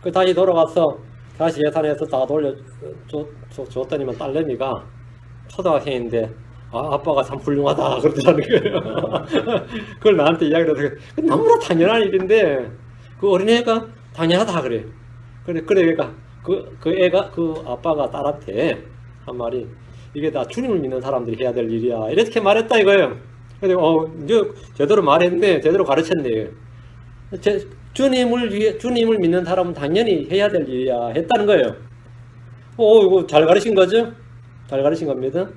그 다시 돌아가서 다시 계산해서 다 돌려줬더니만 딸내미가 초등학생인데 아빠가 참 훌륭하다 그러더라는 거예요. 그걸 나한테 이야기를 해서 너무나 당연한 일인데 그 어린애가 당연하다 그래. 그러니까 그 아빠가 딸한테 한 말이 이게 다 주님을 믿는 사람들이 해야 될 일이야 이렇게 말했다 이거예요. 근데 이제 제대로 말했네, 제대로 가르쳤네. 주님을 믿는 사람은 당연히 해야 될 일이야 했다는 거예요. 이거 잘 가르친 거죠? 잘 가르친 겁니다.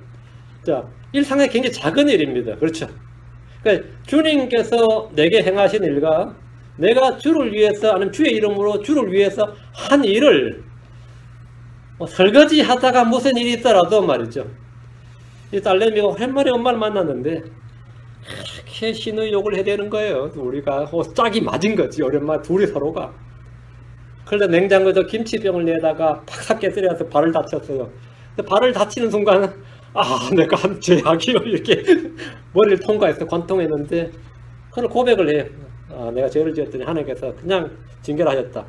자, 일상의 굉장히 작은 일입니다. 그렇죠? 그러니까 주님께서 내게 행하신 일과 내가 주를 위해서 아니면 주의 이름으로 주를 위해서 한 일을 설거지 하다가 무슨 일이 있더라도 말이죠. 이 딸내미가 오랜만에 엄마를 만났는데 그렇게 신의 욕을 해대는 거예요. 우리가 짝이 맞은 거지. 오랜만에 둘이 서로가. 그런데 냉장고에서 김치병을 내다가 팍 깨뜨려서 발을 다쳤어요. 근데 발을 다치는 순간 내가 한 죄악이요 이렇게 머리를 통과해서 관통했는데 그걸 고백을 해요. 내가 죄를 지었더니 하나님께서 그냥 징계를 하셨다.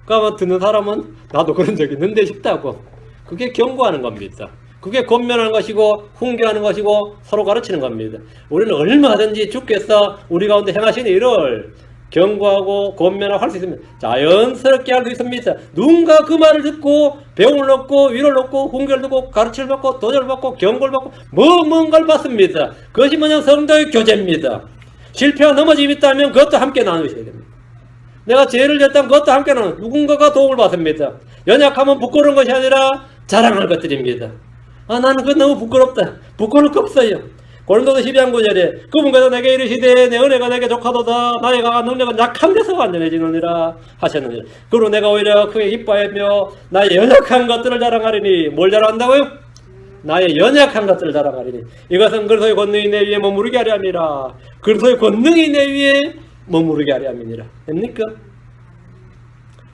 그러면 듣는 사람은 나도 그런 적이 있는데 싶다고. 그게 경고하는 겁니다. 그게 권면하는 것이고 훈계하는 것이고 서로 가르치는 겁니다. 우리는 얼마든지 주께서 우리 가운데 행하신 일을 경고하고 권면하고 할 수 있습니다. 자연스럽게 할 수 있습니다. 누군가 그 말을 듣고 배움을 얻고 위로를 얻고 훈계를 듣고 가르침을 받고 도전을 받고 경고를 받고 뭔가를 받습니다. 그것이 뭐냐 성도의 교제입니다. 실패와 넘어짐이 있다면 그것도 함께 나누셔야 됩니다. 내가 죄를 졌다면 그것도 함께 나누. 누군가가 도움을 받습니다. 연약하면 부끄러운 것이 아니라 자랑할 것들입니다. 아, 나는 그건 너무 부끄럽다. 부끄러울 거 없어요. 고린도서 12장 9절에 그분께서 내게 이르시되 내 은혜가 내게 족하도다 나의 강한 능력은 약한 데서 완전해지느니라 하셨느니라. 그리고 내가 오히려 크게 기뻐하며 나의 연약한 것들을 자랑하리니. 뭘 자랑한다고요? 나의 연약한 것들을 자랑하리니. 이것은 그리스도의 권능이 내 위에 머무르게 하려 함이라. 그리스도의 권능이 내 위에 머무르게 하려 함이니라. 됩니까?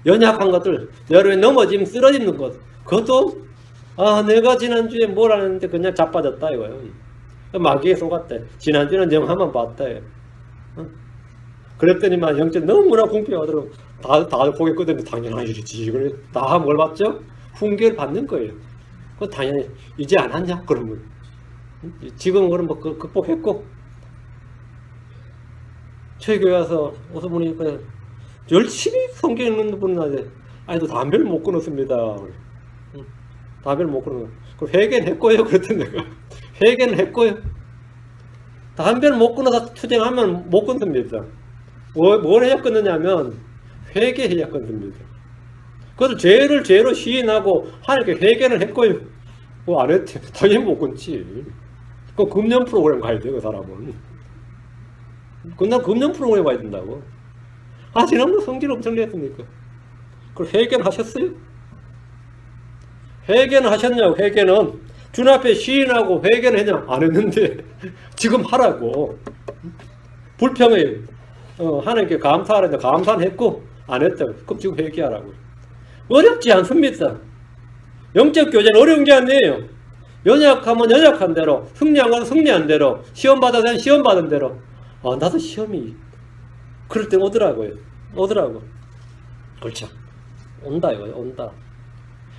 연약한 것들, 여러분이 넘어지면 쓰러지는 것, 그것도 내가 지난주에 뭘 하는데 그냥 자빠졌다 이거예요. 마귀에 속았대. 지난주는 영화만 봤다. 그랬더니만 형제 너무나 궁핍하더라고. 다 고개 끄덕이면 당연한 일이지. 그래 다 뭘 봤죠? 훈계를 받는 거예요. 그 당연히 이제 안 하냐? 그러면 지금 그럼 뭐 극복했고 저희 교회 와서 어서 보니까 열심히 성경 읽는 분은 아닌데 아니도 담배를 못 끊었습니다. 담배를 못 끊어. 그 회개는 했고요. 그랬더니 내가 회개는 했고요. 담배를 못 끊어서 투쟁하면 못 끊습니다. 뭘 해야 끊느냐면 회개해야 끊습니다. 그것을 죄를 죄로 시인하고 하나님께 회개는 했고요. 뭐 안 했대. 당연히 못 끊지. 그 금년 프로그램 가야 돼, 그 사람은. 그날 금년 프로그램 가야 된다고. 지난번 성질 엄청 냈습니까? 그걸 회개는 하셨어요? 회개는 하셨냐고. 회개는 주님 앞에 시인하고 회개는 했냐? 안 했는데 지금 하라고. 불평해. 하나님께 감사하는데 감사는 했고 안 했다고. 그럼 지금 회개하라고. 어렵지 않습니다. 영적 교제는 어려운 게 아니에요. 연약하면 연약한 대로, 승리한 건 승리한 대로, 시험 받아야 되는 시험 받은 대로. 나도 시험이 그럴 때 오더라고요. 그렇죠. 온다 이거예요. 온다.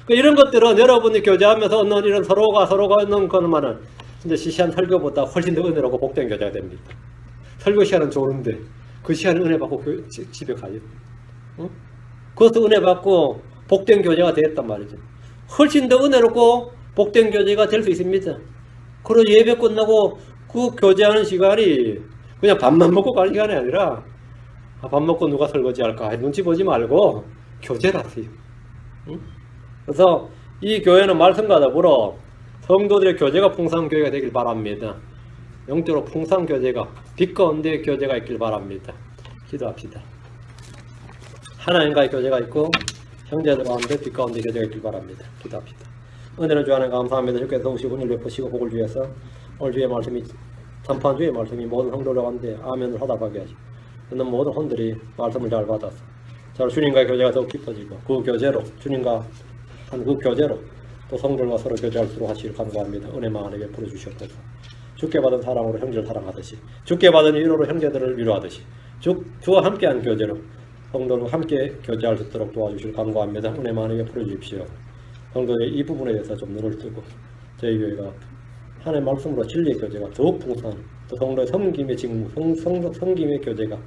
이런 것들은 여러분이 교제하면서 얻는 이런 서로가 얻는 것만은 이제 시시한 설교보다 훨씬 더 은혜롭고 복된 교제가 됩니다. 설교 시간은 좋은데 그 시간에 은혜 받고 집에 가요. 그것도 은혜 받고 복된 교제가 되었단 말이죠. 훨씬 더 은혜롭고 복된 교제가 될 수 있습니다. 그리고 예배 끝나고 그 교제하는 시간이 그냥 밥만 먹고 가는 시간이 아니라 밥 먹고 누가 설거지 할까 눈치 보지 말고 교제를 하세요. 그래서 이 교회는 말씀과 더불어 성도들의 교제가 풍성한 교회가 되길 바랍니다. 영적으로 풍성한 교제가 빛 가운데 교제가 있길 바랍니다. 기도합시다. 하나님과의 교제가 있고 형제들 가운데 빛 가운데 교제가 있길 바랍니다. 기도합시다. 은혜를 주하나님 감사합니다. 주께서 오시고 오늘 베푸시고 복을 주셔서 오늘 주의 말씀이 전판주의 말씀이 모든 성도들 가운데 아멘을 화답하게 하시고 있는 모든 혼들이 말씀을 잘 받아서 자 주님과의 교제가 더욱 깊어지고 그 교제로 주님과 한 그 교제로 또 성도들과 서로 교제할 수 있도록 하시길 간구합니다. 은혜만 안에 베풀어 주시옵소서. 주께 받은 사랑으로 형제를 사랑하듯이 주께 받은 위로로 형제들을 위로하듯이 주와 함께한 교제로 성도들과 함께 교제할 수 있도록 도와주시길 간구합니다. 은혜만 안에 베풀어 주십시오. 성도의 이 부분에 대해서 좀 눈을 뜨고 저희 교회가 하나님의 말씀으로 진리의 교제가 더욱 풍성한 또 성도의 섬김의 직무, 섬김의 교제가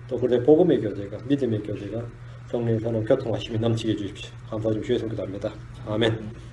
또 그들의 복음의 교제가 믿음의 교제가 성령에서는 교통하심이 넘치게 해주십시오. 감사드리고 주의 손 기도합니다. 아멘.